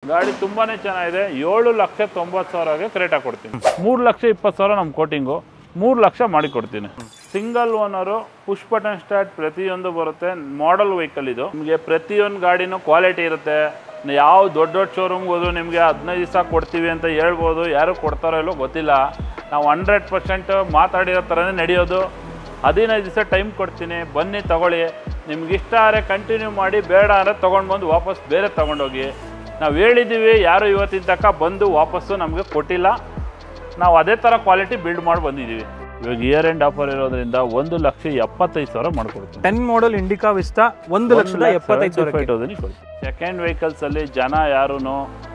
ಗಾಡಿ ತುಂಬಾ ಚೆನ್ನಾಗಿದೆ. 7,90,000ಗೆ ಕ್ರೇಟಾ ಕೊಡ್ತೀನಿ. 3,20,000 ನಮ್ಮ ಕೋಟಿಂಗು, 3 ಲಕ್ಷ ಮಾಡಿ ಕೊಡ್ತೀನಿ. Single owner, push button start ಪ್ರತಿಯೊಂದು ಬರುತ್ತೆ. ಮಾಡೆಲ್ ವೆಹಿಕಲ್ ಇದು. ನಿಮಗೆ ಪ್ರತಿಯೊಂದು ಗಾಡಿನೂ ಕ್ವಾಲಿಟಿ ಇರುತ್ತೆ. ಯಾವ ದೊಡ್ಡ ದೊಡ್ಡ ಶೋರೂಮ್ಗೆ ಹೋದ್ರು ನಿಮಗೆ 15 ದಿವಸ ಕೊಡ್ತೀವಿ ಅಂತ ಹೇಳ್ಬೋದು. ಯಾರು ಕೊಡ್ತಾರೋ ಇಲ್ಲೋ ಗೊತ್ತಿಲ್ಲ. ನಾವು 100% ಮಾತಾಡಿರೋ ಥರನೇ ನಡೆಯೋದು. 15 ದಿವಸ ಟೈಮ್ ಕೊಡ್ತೀನಿ, ಬನ್ನಿ ತಗೊಳ್ಳಿ. ನಿಮ್ಗೆ ಇಷ್ಟ ಆದರೆ ಕಂಟಿನ್ಯೂ ಮಾಡಿ, ಬೇಡ ಅಂದರೆ ತೊಗೊಂಡು ಬಂದು ವಾಪಸ್ ಬೇರೆ ತೊಗೊಂಡೋಗಿ. ನಾವು ಹೇಳಿದ್ದೀವಿ, ಯಾರು ಇವತ್ತಿನ ತನಕ ಬಂದು ವಾಪಸ್ಸು ನಮಗೆ ಕೊಟ್ಟಿಲ್ಲ. ನಾವು ಅದೇ ಥರ ಕ್ವಾಲಿಟಿ ಬಿಲ್ಡ್ ಮಾಡಿ ಬಂದಿದ್ದೀವಿ. ಇವಾಗ ಇಯರ್ ಎಂಡ್ ಆಫರ್ ಇರೋದ್ರಿಂದ 1,75,000 ಮಾಡಿಕೊಡ್ತೀವಿ. 10 ಮಾಡಲ್ ಇಂಡಿಕಾ ವಿಸ್ಟಾ 1,75,000 ಕೊಡ್ತೀವಿ. ಸೆಕೆಂಡ್ ವೆಹಿಕಲ್ಸಲ್ಲಿ ಜನ ಯಾರೂ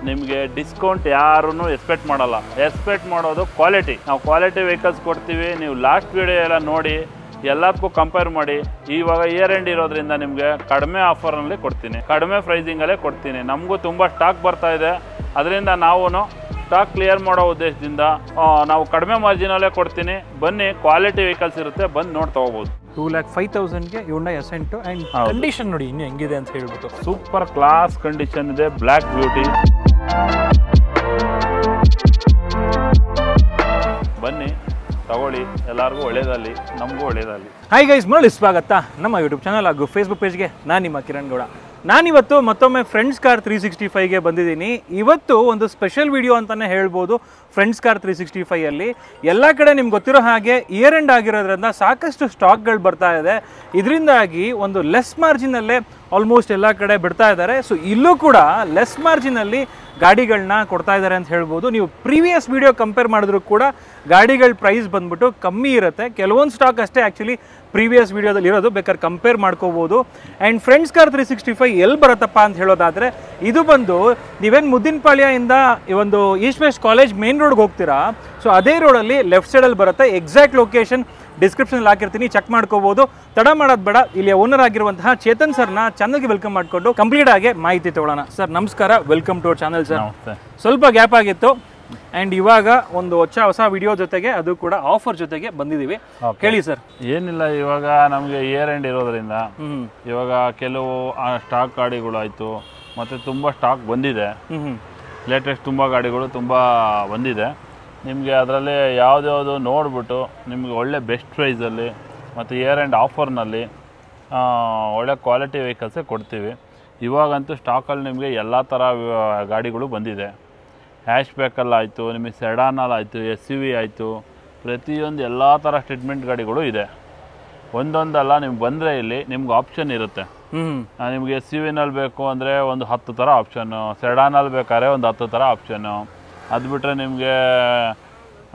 ನಿಮಗೆ ಡಿಸ್ಕೌಂಟ್ ಯಾರೂ ಎಕ್ಸ್ಪೆಕ್ಟ್ ಮಾಡಲ್ಲ. ಎಕ್ಸ್ಪೆಕ್ಟ್ ಮಾಡೋದು ಕ್ವಾಲಿಟಿ. ನಾವು ಕ್ವಾಲಿಟಿ ವೆಹಿಕಲ್ಸ್ ಕೊಡ್ತೀವಿ. ನೀವು ಲಾಸ್ಟ್ ವಿಡಿಯೋ ಎಲ್ಲ ನೋಡಿ ಎಲ್ಲದಕ್ಕೂ ಕಂಪೇರ್ ಮಾಡಿ. ಇವಾಗ ಇಯರ್ ಎಂಡ್ ಇರೋದ್ರಿಂದ ನಿಮಗೆ ಕಡಿಮೆ ಆಫರ್ನಲ್ಲಿ ಕೊಡ್ತೀನಿ, ಕಡಿಮೆ ಪ್ರೈಸಿಂಗಲ್ಲೇ ಕೊಡ್ತೀನಿ. ನಮಗೂ ತುಂಬ ಸ್ಟಾಕ್ ಬರ್ತಾ ಇದೆ. ಅದರಿಂದ ನಾವು ಸ್ಟಾಕ್ ಕ್ಲಿಯರ್ ಮಾಡೋ ಉದ್ದೇಶದಿಂದ ನಾವು ಕಡಿಮೆ ಮಾರ್ಜಿನಲ್ಲೇ ಕೊಡ್ತೀನಿ. ಬನ್ನಿ, ಕ್ವಾಲಿಟಿ ವೆಹಿಕಲ್ಸ್ ಇರುತ್ತೆ, ಬಂದು ನೋಡಿ ತೊಗೋಬೋದು. 2,05,000ಗೆ Hyundai Ascent ಆ್ಯಂಡ್ ಕಂಡೀಷನ್ ನೋಡಿ ಇನ್ನು ಹೆಂಗಿದೆ ಅಂತ ಹೇಳ್ಬಿಟ್ಟು. ಸೂಪರ್ ಕ್ಲಾಸ್ ಕಂಡೀಷನ್ ಇದೆ. Black beauty. ಬನ್ನಿ ತಗೊಳ್ಳಿ, ಎಲ್ಲರಿಗೂ ಒಳ್ಳೇದಲ್ಲಿ, ನಮಗೂ ಒಳ್ಳೇದಲ್ಲಿ. ಹಾಯ್ ಗೈಸ್, ಮರಳಿ ಸ್ವಾಗತ ನಮ್ಮ ಯೂಟ್ಯೂಬ್ ಚಾನಲ್ ಹಾಗೂ ಫೇಸ್ಬುಕ್ ಪೇಜ್ಗೆ. ನಾನು ನಿಮ್ಮ ಕಿರಣ್ ಗೌಡ. ನಾನಿವತ್ತು ಮತ್ತೊಮ್ಮೆ ಫ್ರೆಂಡ್ಸ್ ಕಾರ್ 365ಗೆ ಬಂದಿದ್ದೀನಿ. ಇವತ್ತು ಒಂದು ಸ್ಪೆಷಲ್ ವಿಡಿಯೋ ಅಂತಲೇ ಹೇಳ್ಬೋದು. ಫ್ರೆಂಡ್ಸ್ ಕಾರ್ 365ಅಲ್ಲಿ ಎಲ್ಲ ಕಡೆ ನಿಮ್ಗೆ ಗೊತ್ತಿರೋ ಹಾಗೆ ಇಯರ್ ಎಂಡ್ ಆಗಿರೋದ್ರಿಂದ ಸಾಕಷ್ಟು ಸ್ಟಾಕ್ಗಳು ಬರ್ತಾ ಇದೆ. ಇದರಿಂದಾಗಿ ಒಂದು ಲೆಸ್ ಮಾರ್ಜಿನಲ್ಲೇ ಆಲ್ಮೋಸ್ಟ್ ಎಲ್ಲ ಕಡೆ ಬಿಡ್ತಾ ಇದ್ದಾರೆ. ಸೊ ಇಲ್ಲೂ ಕೂಡ ಲೆಸ್ ಮಾರ್ಜಿನಲ್ಲಿ ಗಾಡಿಗಳನ್ನ ಕೊಡ್ತಾ ಇದ್ದಾರೆ ಅಂತ ಹೇಳ್ಬೋದು. ನೀವು ಪ್ರೀವಿಯಸ್ ವಿಡಿಯೋ ಕಂಪೇರ್ ಮಾಡಿದ್ರು ಕೂಡ ಗಾಡಿಗಳ ಪ್ರೈಸ್ ಬಂದ್ಬಿಟ್ಟು ಕಮ್ಮಿ ಇರುತ್ತೆ. ಕೆಲವೊಂದು ಸ್ಟಾಕ್ ಅಷ್ಟೇ ಆ್ಯಕ್ಚುಲಿ ಪ್ರೀವಿಯಸ್ ವಿಡಿಯೋದಲ್ಲಿ ಇರೋದು, ಬೇಕಾದ್ರೆ ಕಂಪೇರ್ ಮಾಡ್ಕೋಬೋದು. ಆ್ಯಂಡ್ ಫ್ರೆಂಡ್ಸ್ ಕಾರ್ 365 ಎಲ್ಲಿ ಬರುತ್ತಪ್ಪ ಅಂತ ಹೇಳೋದಾದರೆ, ಇದು ಬಂದು ನೀವೇನು ಮುದ್ದಿನಪಾಳ್ಯದಿಂದ ಈ ಒಂದು ಈಸ್ಟ್ ವೆಸ್ಟ್ ಕಾಲೇಜ್ ಮೇನ್ ರೋಡ್ಗೆ ಹೋಗ್ತೀರಾ, ಸೊ ಅದೇ ರೋಡಲ್ಲಿ ಲೆಫ್ಟ್ ಸೈಡಲ್ಲಿ ಬರುತ್ತೆ. ಎಕ್ಸಾಕ್ಟ್ ಲೊಕೇಶನ್ ಡಿಸ್ಕ್ರಿಪ್ಷನಲ್ಲಿ ಹಾಕಿರ್ತೀನಿ, ಚೆಕ್ ಮಾಡ್ಕೋಬೋದು. ತಡ ಮಾಡೋದು ಬೇಡ. ಇಲ್ಲಿ ಓನರ್ ಆಗಿರುವಂತಹ ಚೇತನ್ ಸರ್ನ ಚಾನಲ್ಗೆ ವೆಲ್ಕಮ್ ಮಾಡಿಕೊಂಡು ಕಂಪ್ಲೀಟ್ ಆಗಿ ಮಾಹಿತಿ ತಗೊಳ್ಳೋಣ. ಸರ್ ನಮಸ್ಕಾರ, welcome to our channel sir. ಸ್ವಲ್ಪ ಗ್ಯಾಪ್ ಆಗಿತ್ತು ಆ್ಯಂಡ್ ಇವಾಗ ಒಂದು ಹೊಸ ವಿಡಿಯೋ ಜೊತೆಗೆ, ಅದು ಕೂಡ ಆಫರ್ ಜೊತೆಗೆ ಬಂದಿದ್ದೀವಿ. ಹೇಳಿ ಸರ್. ಏನಿಲ್ಲ, ಇವಾಗ ನಮಗೆ ಇಯರ್ ಎಂಡ್ ಇರೋದ್ರಿಂದ ಇವಾಗ ಕೆಲವು ಸ್ಟಾಕ್ ಗಾಡಿಗಳು ಆಯಿತು, ಮತ್ತು ತುಂಬ ಸ್ಟಾಕ್ ಬಂದಿದೆ. ಲೇಟೆಸ್ಟ್ ತುಂಬ ಗಾಡಿಗಳು ತುಂಬ ಬಂದಿದೆ. ನಿಮಗೆ ಅದರಲ್ಲಿ ಯಾವುದ್ಯಾವುದು ನೋಡಿಬಿಟ್ಟು ನಿಮಗೆ ಒಳ್ಳೆ ಬೆಸ್ಟ್ ಪ್ರೈಸಲ್ಲಿ ಮತ್ತು ಇಯರ್ ಎಂಡ್ ಆಫರ್ನಲ್ಲಿ ಒಳ್ಳೆ ಕ್ವಾಲಿಟಿ ವೆಹಿಕಲ್ಸೇ ಕೊಡ್ತೀವಿ. ಇವಾಗಂತೂ ಸ್ಟಾಕಲ್ಲಿ ನಿಮಗೆ ಎಲ್ಲ ಥರ ಗಾಡಿಗಳು ಬಂದಿದೆ. ಹ್ಯಾಶ್ ಬ್ಯಾಕಲ್ಲಾಯಿತು, ನಿಮಗೆ ಸೆಡಾನಲ್ಲಾಯಿತು, SUV ಆಯಿತು, ಪ್ರತಿಯೊಂದು ಎಲ್ಲ ಥರ ಸ್ಟೇಟ್ಮೆಂಟ್ ಗಾಡಿಗಳು ಇದೆ. ಒಂದೊಂದಲ್ಲ, ನಿಮ್ಗೆ ಬಂದರೆ ಇಲ್ಲಿ ನಿಮ್ಗೆ ಆಪ್ಷನ್ ಇರುತ್ತೆ. ನಿಮಗೆ SUVನಲ್ಲಿ ಬೇಕು ಅಂದರೆ ಒಂದು 10 ಥರ ಆಪ್ಷನ್ನು, ಸೆಡಾನಲ್ಲಿ ಬೇಕಾದ್ರೆ ಒಂದು 10 ಥರ ಆಪ್ಷನ್ನು. ಅದು ಬಿಟ್ಟರೆ ನಿಮಗೆ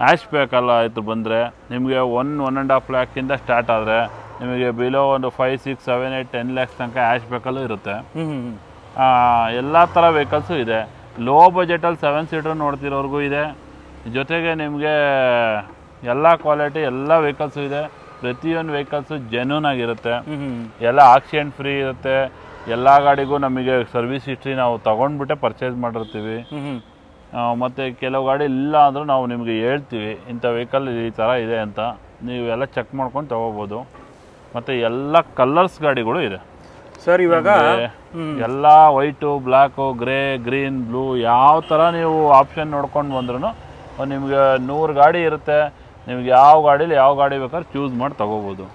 ಹ್ಯಾಶ್ ಬ್ಯಾಕಲ್ಲ ಆಯಿತು ಬಂದರೆ ನಿಮಗೆ 1.5 ಲ್ಯಾಕಿಂದ ಸ್ಟಾರ್ಟ್ ಆದರೆ ನಿಮಗೆ ಬಿಲೋ ಒಂದು 5, 6, 7, 8, 10 ಲ್ಯಾಕ್ಸ್ ತನಕ ಹ್ಯಾಶ್ ಬ್ಯಾಕಲ್ಲೂ ಇರುತ್ತೆ. ಎಲ್ಲ ಥರ ವೆಹಿಕಲ್ಸು ಇದೆ. ಲೋ ಬಜೆಟಲ್ಲಿ 7 ಸೀಟರ್ ನೋಡ್ತಿರೋರ್ಗೂ ಇದೆ. ಜೊತೆಗೆ ನಿಮಗೆ ಎಲ್ಲ ಕ್ವಾಲಿಟಿ ಎಲ್ಲ ವೆಹಿಕಲ್ಸು ಇದೆ. ಪ್ರತಿಯೊಂದು ವೆಹಿಕಲ್ಸು ಜೆನ್ಯೂನ್ ಆಗಿರುತ್ತೆ. ಎಲ್ಲ ಆಕ್ಸಿಡೆಂಟ್ ಫ್ರೀ ಇರುತ್ತೆ. ಎಲ್ಲ ಗಾಡಿಗೂ ನಮಗೆ ಸರ್ವಿಸ್ ಹಿಸ್ಟ್ರಿ ನಾವು ತೊಗೊಂಡ್ಬಿಟ್ಟೆ ಪರ್ಚೇಸ್ ಮಾಡಿರ್ತೀವಿ. ಮತ್ತು ಕೆಲವು ಗಾಡಿ ಇಲ್ಲ ಅಂದರೂ ನಾವು ನಿಮಗೆ ಹೇಳ್ತೀವಿ, ಇಂಥ ವೆಹಿಕಲ್ ಈ ಥರ ಇದೆ ಅಂತ. ನೀವೆಲ್ಲ ಚೆಕ್ ಮಾಡ್ಕೊಂಡು ತೊಗೋಬೋದು. ಮತ್ತು ಎಲ್ಲ ಕಲರ್ಸ್ ಗಾಡಿಗಳು ಇದೆ ಸರ್. ಇವಾಗ ಎಲ್ಲ white, black, grey, green, blue, ಯಾವ ಥರ ನೀವು ಆಪ್ಷನ್ ನೋಡ್ಕೊಂಡು ಬಂದ್ರೂ ನಿಮಗೆ 100 ಗಾಡಿ ಇರುತ್ತೆ. ನಿಮ್ಗೆ ಯಾವ ಗಾಡೀಲಿ ಯಾವ ಗಾಡಿ ಬೇಕಾದ್ರೆ ಚೂಸ್ ಮಾಡಿ ತೊಗೋಬೋದು.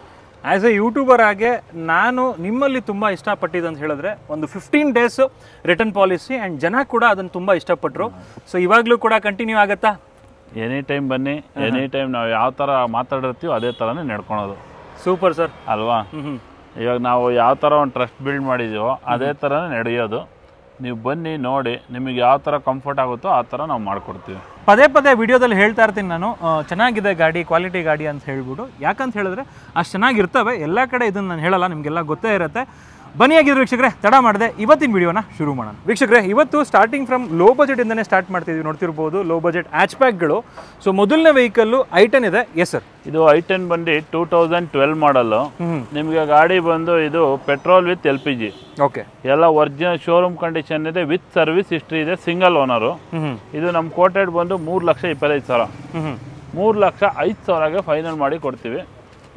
ಆ್ಯಸ್ ಎ ಯೂಟ್ಯೂಬರ್ ಆಗಿ ನಾನು ನಿಮ್ಮಲ್ಲಿ ತುಂಬ ಇಷ್ಟಪಟ್ಟಿದ್ದು ಅಂತ ಹೇಳಿದ್ರೆ ಒಂದು 15 ಡೇಸ್ ರಿಟರ್ನ್ ಪಾಲಿಸಿ, ಆ್ಯಂಡ್ ಜನ ಕೂಡ ಅದನ್ನು ತುಂಬ ಇಷ್ಟಪಟ್ಟರು. ಸೊ ಇವಾಗಲೂ ಕೂಡ ಕಂಟಿನ್ಯೂ ಆಗುತ್ತಾ? ಎನಿ ಟೈಮ್ ಬನ್ನಿ, ಎನಿ ಟೈಮ್ ನಾವು ಯಾವ ಥರ ಮಾತಾಡಿರ್ತೀವೋ ಅದೇ ಥರನೇ ನಡ್ಕೊಳೋದು. ಸೂಪರ್ ಸರ್ ಅಲ್ವಾ? ಇವಾಗ ನಾವು ಯಾವ ಥರ ಒಂದು ಟ್ರಸ್ಟ್ ಬಿಲ್ಡ್ ಮಾಡಿದ್ದೀವೋ ಅದೇ ಥರನೇ ನಡೆಯೋದು. ನೀವು ಬನ್ನಿ, ನೋಡಿ, ನಿಮಗೆ ಯಾವ ಥರ ಕಂಫರ್ಟ್ ಆಗುತ್ತೋ ಆ ಥರ ನಾವು ಮಾಡಿಕೊಡ್ತೀವಿ. ಪದೇ ವಿಡಿಯೋದಲ್ಲಿ ಹೇಳ್ತಾ ಇರ್ತೀನಿ ನಾನು, ಚೆನ್ನಾಗಿದೆ ಗಾಡಿ, ಕ್ವಾಲಿಟಿ ಗಾಡಿ ಅಂತ ಹೇಳ್ಬಿಟ್ಟು. ಯಾಕಂತ ಹೇಳಿದ್ರೆ ಅಷ್ಟು ಚೆನ್ನಾಗಿರ್ತವೆ. ಎಲ್ಲ ಕಡೆ ಇದನ್ನು ನಾನು ಹೇಳಲ್ಲ, ನಿಮಗೆಲ್ಲ ಗೊತ್ತೇ ಇರುತ್ತೆ. ಬನ್ನಿ ಆಗಿದ್ರು ವೀಕ್ಷಕರೇ, ತಡ ಮಾಡಿದೆ ಇವತ್ತಿನ ವಿಡಿಯೋನ ಶುರು ಮಾಡೋಣ. ವೀಕ್ಷಕರೇ, ಇವತ್ತು ಸ್ಟಾರ್ಟಿಂಗ್ ಫ್ರಮ್ ಲೋ ಬಜೆಟಿಂದನೇ ಸ್ಟಾರ್ಟ್ ಮಾಡ್ತಿದ್ವಿ. ನೋಡ್ತಿರ್ಬೋದು ಲೋ ಬಜೆಟ್ ಹ್ಯಾಚ್ ಬ್ಯಾಕ್ಗಳು. ಸೊ ಮೊದಲನೇ ವೆಹಿಕಲ್ಲು i10 ಇದೆ. ಎಸ್ ಸರ್, ಇದು i10 ಬಂದು 2012 ಮಾಡಲ್ಲು. ನಿಮಗೆ ಗಾಡಿ ಬಂದು ಇದು ಪೆಟ್ರೋಲ್ ವಿತ್ LPG. ಓಕೆ, ಎಲ್ಲ ಒರಿಜಿನಲ್ ಶೋರೂಮ್ ಕಂಡೀಷನ್ ಇದೆ, ವಿತ್ ಸರ್ವಿಸ್ ಹಿಸ್ಟ್ರಿ ಇದೆ, ಸಿಂಗಲ್ ಓನರು. ಇದು ನಮ್ಮ ಕೋಟೆಡ್ ಬಂದು 3,25,000. 3,05,000ಗೆ ಫೈನಲ್ ಮಾಡಿ ಕೊಡ್ತೀವಿ.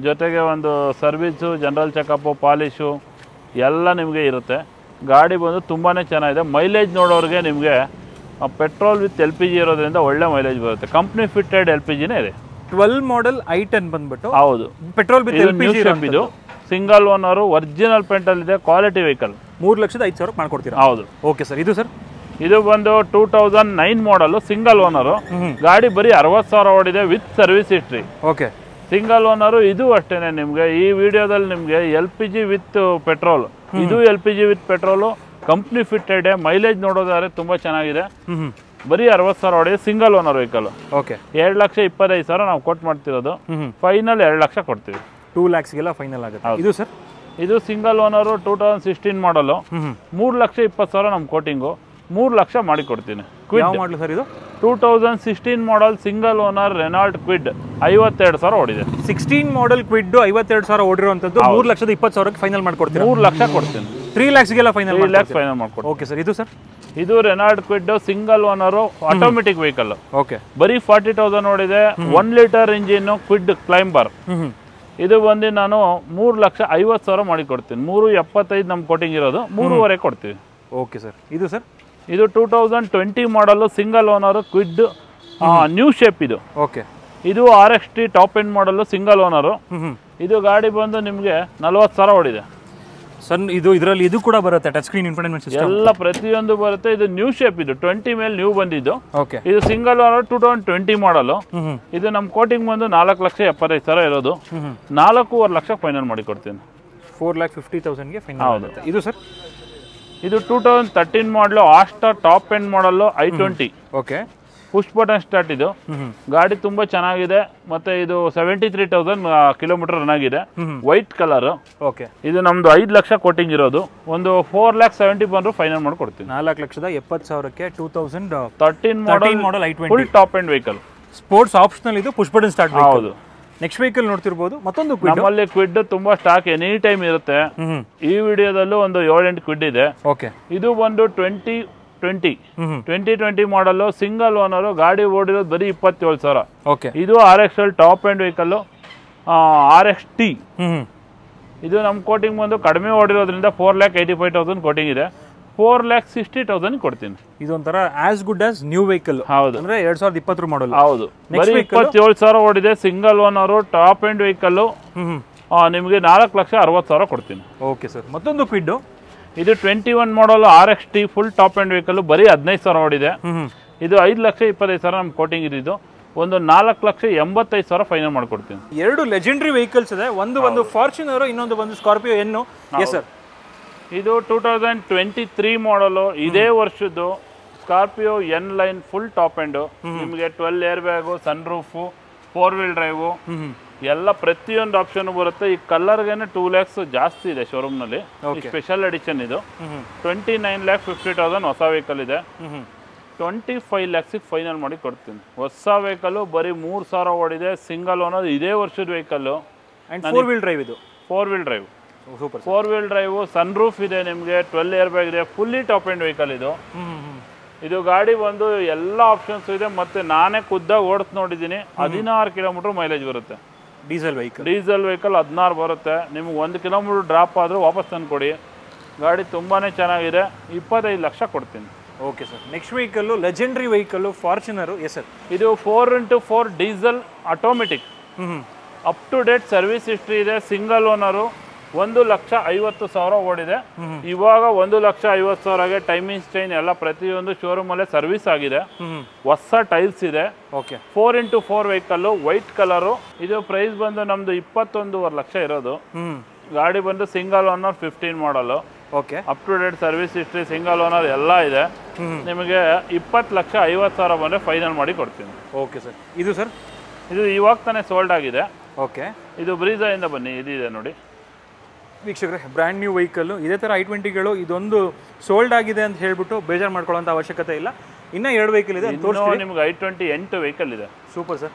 ಜೊತೆಗೆ ಒಂದು ಸರ್ವಿಸು, ಜನರಲ್ ಚೆಕಪ್ಪು, ಪಾಲಿಶು ಎಲ್ಲ ನಿಮಗೆ ಇರುತ್ತೆ. ಗಾಡಿ ಬಂದು ತುಂಬಾ ಚೆನ್ನಾಗಿದೆ. ಮೈಲೇಜ್ ನೋಡೋರಿಗೆ ನಿಮಗೆ ಪೆಟ್ರೋಲ್ ವಿತ್ LPG ಇರೋದ್ರಿಂದ ಒಳ್ಳೆ ಮೈಲೇಜ್ ಬರುತ್ತೆ. ಕಂಪ್ನಿ ಫಿಟ್ಟೆಡ್ LPGನೇ ಇದೆ. 12 ಮಾಡೆಲ್ i10 ಬಂದ್ಬಿಟ್ಟು ಹೌದು, ಪೆಟ್ರೋಲ್ ವಿತ್ ನ್ಯೂ ಶೇಪ್ ಇದು. ಸಿಂಗಲ್ ಓನರು, ಒರಿಜಿನಲ್ ಪೇಂಟಲ್ಲಿ ಇದೆ, ಕ್ವಾಲಿಟಿ ವೆಹಿಕಲ್. 3,05,000 ಮಾಡ್ಕೊಡ್ತೀರಾ? ಹೌದು. Okay sir. ಇದು ಸರ್ ಇದು ಬಂದು 2009 ಮಾಡಲು, ಸಿಂಗಲ್ ಓನರು. ಗಾಡಿ ಬರೀ 60,000 ಓಡಿದೆ with service history. Okay. Single owner. ಇದು ಅಷ್ಟೇನೆ, ನಿಮಗೆ ಈ ವಿಡಿಯೋದಲ್ಲಿ ನಿಮಗೆ LPG ವಿತ್ ಪೆಟ್ರೋಲ್, ಇದು LPG with petrol, company fitted. Mileage ನೋಡೋದಾದ್ರೆ ತುಂಬಾ ಚೆನ್ನಾಗಿದೆ. ಬರೀ 60,000 ಹೊಡೆದು ಸಿಂಗಲ್ ಓನರ್ ವೆಹಿಕಲ್. ಓಕೆ. 2,25,000 ನಾವು ಕೊಟ್ಟು ಮಾಡ್ತಿರೋದು. ಫೈನಲ್ 2 ಲಕ್ಷ ಕೊಡ್ತೀವಿ. 2 lakhsಗೆಲ್ಲ ಫೈನಲ್ ಆಗುತ್ತೆ. ಇದು ಸರ್ ಇದು ಸಿಂಗಲ್ ಓನರು 2016 ಮಾಡಲು. 3,20,000 ನಮ್ಮ ಕೋಟಿಂಗು. 3 ಲಕ್ಷ ಮಾಡಿ ಕೊಡ್ತೀನಿ. ಯಾವ ಮಾಡಲು ಸರ್ ಇದು? 2016 ಮಾಡಲ್ ಸಿಂಗಲ್ ಓನರ್ ರೆನಾಲ್ಟ್ ಕ್ವಿಡ್, 52,000 ಓಡಿದೆ. 16 ಮಾಡೆಲ್ ಕ್ವಿಡ್ 52,000 ಓಡಿರುವಂತದ್ದು. 3,20,000ಕ್ಕೆ ಫೈನಲ್ ಮಾಡ್ಕೊಡ್ತೀರಾ? 3 ಲಕ್ಷ ಕೊಡ್ತೀನಿ. 3 lakhsಗೆಲ್ಲ ಫೈನಲ್ 3 ಲ್ಯಾಕ್ಸ್ ಫೈನಲ್ ಮಾಡ್ಕೊಡ್ತೀನಿ. Okay sir. ಇದು ಸರ್ ಇದು Renault Kwid single owner, automatic vehicle. Okay. ಬರೀ 40,000 ಓಡಿದೆ. 1 ಲೀಟರ್ ಇಂಜಿನ್ ಕ್ವಿಡ್ ಕ್ಲೈಂಬರ್. ಇದು ಬಂದು ನಾನು 3,50,000 ಮಾಡಿ ಕೊಡ್ತೀನಿ. 3,75 ನಮ್ಮ ಕೋಟಿಂಗ್ ಇರೋದು, 3.5 ಕೊಡ್ತೀವಿ. Okay sir. ಇದು ಸರ್ ಇದು 2020 ಮಾಡಲು, single owner, Kwid new shape ಇದು. ಓಕೆ. ಇದು RXT ಟಾಪ್ ಎಂಡ್ ಮಾಡಲು, ಸಿಂಗಲ್ ಓನರು. ಇದು ಗಾಡಿ ಬಂದು ನಿಮಗೆ 40,000 ಓಡಿದೆ. ಸರ್ ಇದು ಇದರಲ್ಲಿ ಇದು ಕೂಡ ಬರುತ್ತೆ, ಟಚ್ ಸ್ಕ್ರೀನ್ ಇನ್ಫೋಟೈನ್ಮೆಂಟ್ ಸಿಸ್ಟಮ್ ಎಲ್ಲ ಪ್ರತಿಯೊಂದು ಬರುತ್ತೆ. ಇದು ನ್ಯೂ ಶೇಪ್, ಇದು 20 ಮೇಲೆ ನ್ಯೂ ಬಂದಿದ್ದು. ಓಕೆ. ಇದು ಸಿಂಗಲ್ ಓನರ್ 2020 ಮಾಡಲು. ಇದು ನಮ್ಮ ಕೋಟಿಂಗ್ ಬಂದು 4,75,000 ಇರೋದು. 4.5 ಲಕ್ಷ ಫೈನಲ್ ಮಾಡಿ ಕೊಡ್ತೀನಿ. 4,50,000ಗೆ ಫೈನಲ್. ಹೌದು. ಇದು ಸರ್ ಇದು 2013 ಮಾಡಲು, ಆಸ್ಟಾ ಟಾಪ್ ಎಂಡ್ ಮಾಡಲು, i20. Okay. Push button start ಇದು. ಗಾಡಿ ತುಂಬಾ ಚೆನ್ನಾಗಿದೆ. ಮತ್ತೆ ಇದು 73,000 ಕಿಲೋಮೀಟರ್ ರನ್ ಆಗಿದೆ. White colour. ಓಕೆ. ಇದು ನಮ್ದು 5 ಲಕ್ಷ ಕೋಟಿಂಗ್ ಇರೋದು. ಒಂದು 4,70,000 ಬಂದ್ರು ಫೈನಲ್ ಮಾಡ್ಕೊಡ್ತೀನಿ. 4,70,000ಕ್ಕೆ 2013 ಮಾಡಲ್ i20 full top end vehicle. Sports optional ಇದು, ಪುಷ್ ಬಟನ್ ಸ್ಟಾರ್ಟ್. ಹೌದು. ನೆಕ್ಸ್ಟ್ ವೆಹಿಕಲ್ ನೋಡ್ತಿರ್ಬೋದು. ಮತ್ತೊಂದು ನಮ್ಮಲ್ಲಿ ಕ್ವಿಡ್ ತುಂಬಾ ಸ್ಟಾಕ್ ಎನಿ ಟೈಮ್ ಇರುತ್ತೆ. ಈ ವಿಡಿಯೋದಲ್ಲೂ ಒಂದು 7-8 ಕ್ವಿಡ್ ಇದೆ. ಓಕೆ. ಇದು ಒಂದು 2020 ಮಾಡಲು, ಸಿಂಗಲ್ ಓನರು. ಗಾಡಿ ಓಡಿರೋದು ಬರೀ 27,000. ಓಕೆ. ಇದು RXL top end vehicle, RXT. ಇದು ನಮ್ಮ ಕೋಟಿಂಗ್ ಬಂದು ಕಡಿಮೆ ಓಡಿರೋದ್ರಿಂದ 4,85,000 ಕೋಟಿಂಗ್ ಇದೆ. 4,60,000 ಕೊಡ್ತೀನಿ. ಇದೊಂಥರ as good as new vehicle. ಹೌದು. ಅಂದ್ರೆ 2020 ಮಾಡಲ್. ಹೌದು. ಬರೀ 27,000 ಓಡಿದೆ. Single owner, top end vehicle. ನಿಮಗೆ 4,60,000 ಕೊಡ್ತೀನಿ. Okay sir. ಮತ್ತೊಂದು ಕ್ವಿಡ್. ಇದು 21 ಮಾಡಲ್ RXT full top end vehicle, ಬರೀ 15,000 ಓಡಿದೆ. ಇದು 5,25,000 ನಮ್ಮ ಕೋಟಿಂಗ್ ಇದ್ದು. ಒಂದು 4,85,000 ಫೈನಲ್ ಮಾಡ್ಕೊಡ್ತೀನಿ. 2 ಲೆಜೆಂಡರಿ ವೆಹಿಕಲ್ಸ್ ಇದೆ. ಒಂದು ಫಾರ್ಚುನರ್, ಇನ್ನೊಂದು ಬಂದು ಸ್ಕಾರ್ಪಿಯೋ ಎನ್. S sir. ಇದು 2023 ಮಾಡಲು, ಇದೇ ವರ್ಷದ್ದು Scorpio N line full top end. ನಿಮಗೆ 12 air bag, sun roof, 4 wheel drive, ಎಲ್ಲ ಪ್ರತಿಯೊಂದು ಆಪ್ಷನ್ ಬರುತ್ತೆ. ಈ ಕಲರ್ಗೆನೆ 2 lakhs ಜಾಸ್ತಿ ಇದೆ ಶೋರೂಮ್ ನಲ್ಲಿ. ಸ್ಪೆಷಲ್ ಎಡಿಷನ್ ಇದು. 29,50,000 ಹೊಸ ವೆಹಿಕಲ್ ಇದೆ. 25 lakhs ಫೈನಲ್ ಮಾಡಿ ಕೊಡ್ತೀನಿ. ಹೊಸ ವೆಹಿಕಲ್ ಬರೀ 3,000 ಓಡಿದೆ. ಸಿಂಗಲ್ ಓನರ್, ಇದೇ ವರ್ಷದ ವೆಹಿಕಲ್. 4 ವೀಲ್ ಡ್ರೈವ್ ಇದು. 4 wheel drive. Super. 4 wheel drive, sunroof ಇದೆ ನಿಮಗೆ, 12 ಏರ್ ಬ್ಯಾಗ್ ಇದೆ, ಫುಲ್ಲಿ ಟಾಪ್ ಎಂಡ್ ವೆಹಿಕಲ್ ಇದು. ಇದು ಗಾಡಿ ಬಂದು ಎಲ್ಲ ಆಪ್ಷನ್ಸ್ ಇದೆ. ಮತ್ತೆ ನಾನೇ ಖುದ್ದಾಗಿ ಓಡಿಸ್ ನೋಡಿದ್ದೀನಿ. 16 ಕಿಲೋಮೀಟರ್ ಮೈಲೇಜ್ ಬರುತ್ತೆ. ಡೀಸೆಲ್ ವೆಹಿಕಲ್ 16 ಬರುತ್ತೆ. ನಿಮ್ಗೆ 1 ಕಿಲೋಮೀಟರ್ ಡ್ರಾಪ್ ಆದರೂ ವಾಪಸ್ ತಂದು ಕೊಡಿ. ಗಾಡಿ ತುಂಬಾನೇ ಚೆನ್ನಾಗಿದೆ. 25 ಲಕ್ಷ ಕೊಡ್ತೀನಿ. Okay sir. Next vehicle legendary vehicle Fortuner. Yes sir. ಇದು 4x4 diesel automatic. Up to date service history ಇದೆ. Single owner. 1,50,000 ಓಡಿದೆ. ಇವಾಗ 1,50,000ಗೆ ಟೈಮಿಂಗ್ ಚೈನ್ ಎಲ್ಲ ಪ್ರತಿಯೊಂದು ಶೋರೂಮ್ ಅಲ್ಲೇ ಸರ್ವಿಸ್ ಆಗಿದೆ. ಹೊಸ ಟೈಲ್ಸ್ ಇದೆ. Okay. 4x4 vehicle, white colour. ಇದು ಪ್ರೈಸ್ ಬಂದು ನಮ್ದು 21.5 ಲಕ್ಷ ಇರೋದು. ಗಾಡಿ ಬಂದು single owner 15 model. Okay. Up to date service history, single owner ಎಲ್ಲ ಇದೆ. ನಿಮಗೆ 20,50,000 ಬಂದರೆ ಫೈನಲ್ ಮಾಡಿ ಕೊಡ್ತೀನಿ. Okay sir. ಇದು ಸರ್. ಇದು ಇವಾಗ ತಾನೇ ಸೋಲ್ಡ್ ಆಗಿದೆ. ಓಕೆ. ಇದು ಬ್ರೀಜಾ ಇಂದ ಬನ್ನಿ, ಇದಿದೆ ನೋಡಿ ವೀಕ್ಷಕರೇ. Brand new vehicle. ಇದೇ ಥರ i20ಗಳು ಇದೊಂದು ಸೋಲ್ಡ್ ಆಗಿದೆ ಅಂತ ಹೇಳ್ಬಿಟ್ಟು ಬೇಜಾರು ಮಾಡ್ಕೊಳ್ಳೋಂಥ ಅವಶ್ಯಕತೆ ಇಲ್ಲ. ಇನ್ನೂ 2 ವೆಹಿಕಲ್ ಇದೆ. ನಿಮ್ಗೆ i20 8 ವೆಹಿಕಲ್ ಇದೆ. Super sir.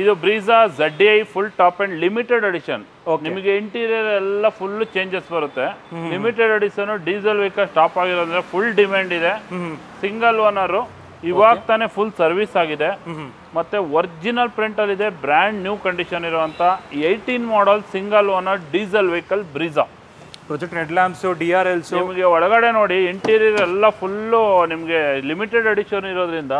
ಇದು Brezza ZDI full top end limited edition. ನಿಮಗೆ ಇಂಟೀರಿಯರ್ ಎಲ್ಲ ಫುಲ್ ಚೇಂಜಸ್ ಬರುತ್ತೆ. Limited edition, diesel vehicle stop ಆಗಿರೋದ್ರೆ ಫುಲ್ ಡಿಮ್ಯಾಂಡ್ ಇದೆ. ಸಿಂಗಲ್ ಓನರ್, ಇವಾಗ ತಾನೇ ಫುಲ್ ಸರ್ವಿಸ್ ಆಗಿದೆ. ಮತ್ತೆ ಒರಿಜಿನಲ್ ಪ್ರಿಂಟ್ ಅಲ್ಲಿ ಇದೆ. ಬ್ರ್ಯಾಂಡ್ ನ್ಯೂ ಕಂಡೀಷನ್ ಇರುವಂತ 18 ಮಾಡಲ್ single owner diesel vehicle Brezza. Project head lamps DRLs ನಿಮಗೆ ಒಳಗಡೆ ನೋಡಿ ಇಂಟೀರಿಯರ್ ಎಲ್ಲ ಫುಲ್ಲು ನಿಮಗೆ ಲಿಮಿಟೆಡ್ ಎಡಿಷನ್ ಇರೋದ್ರಿಂದ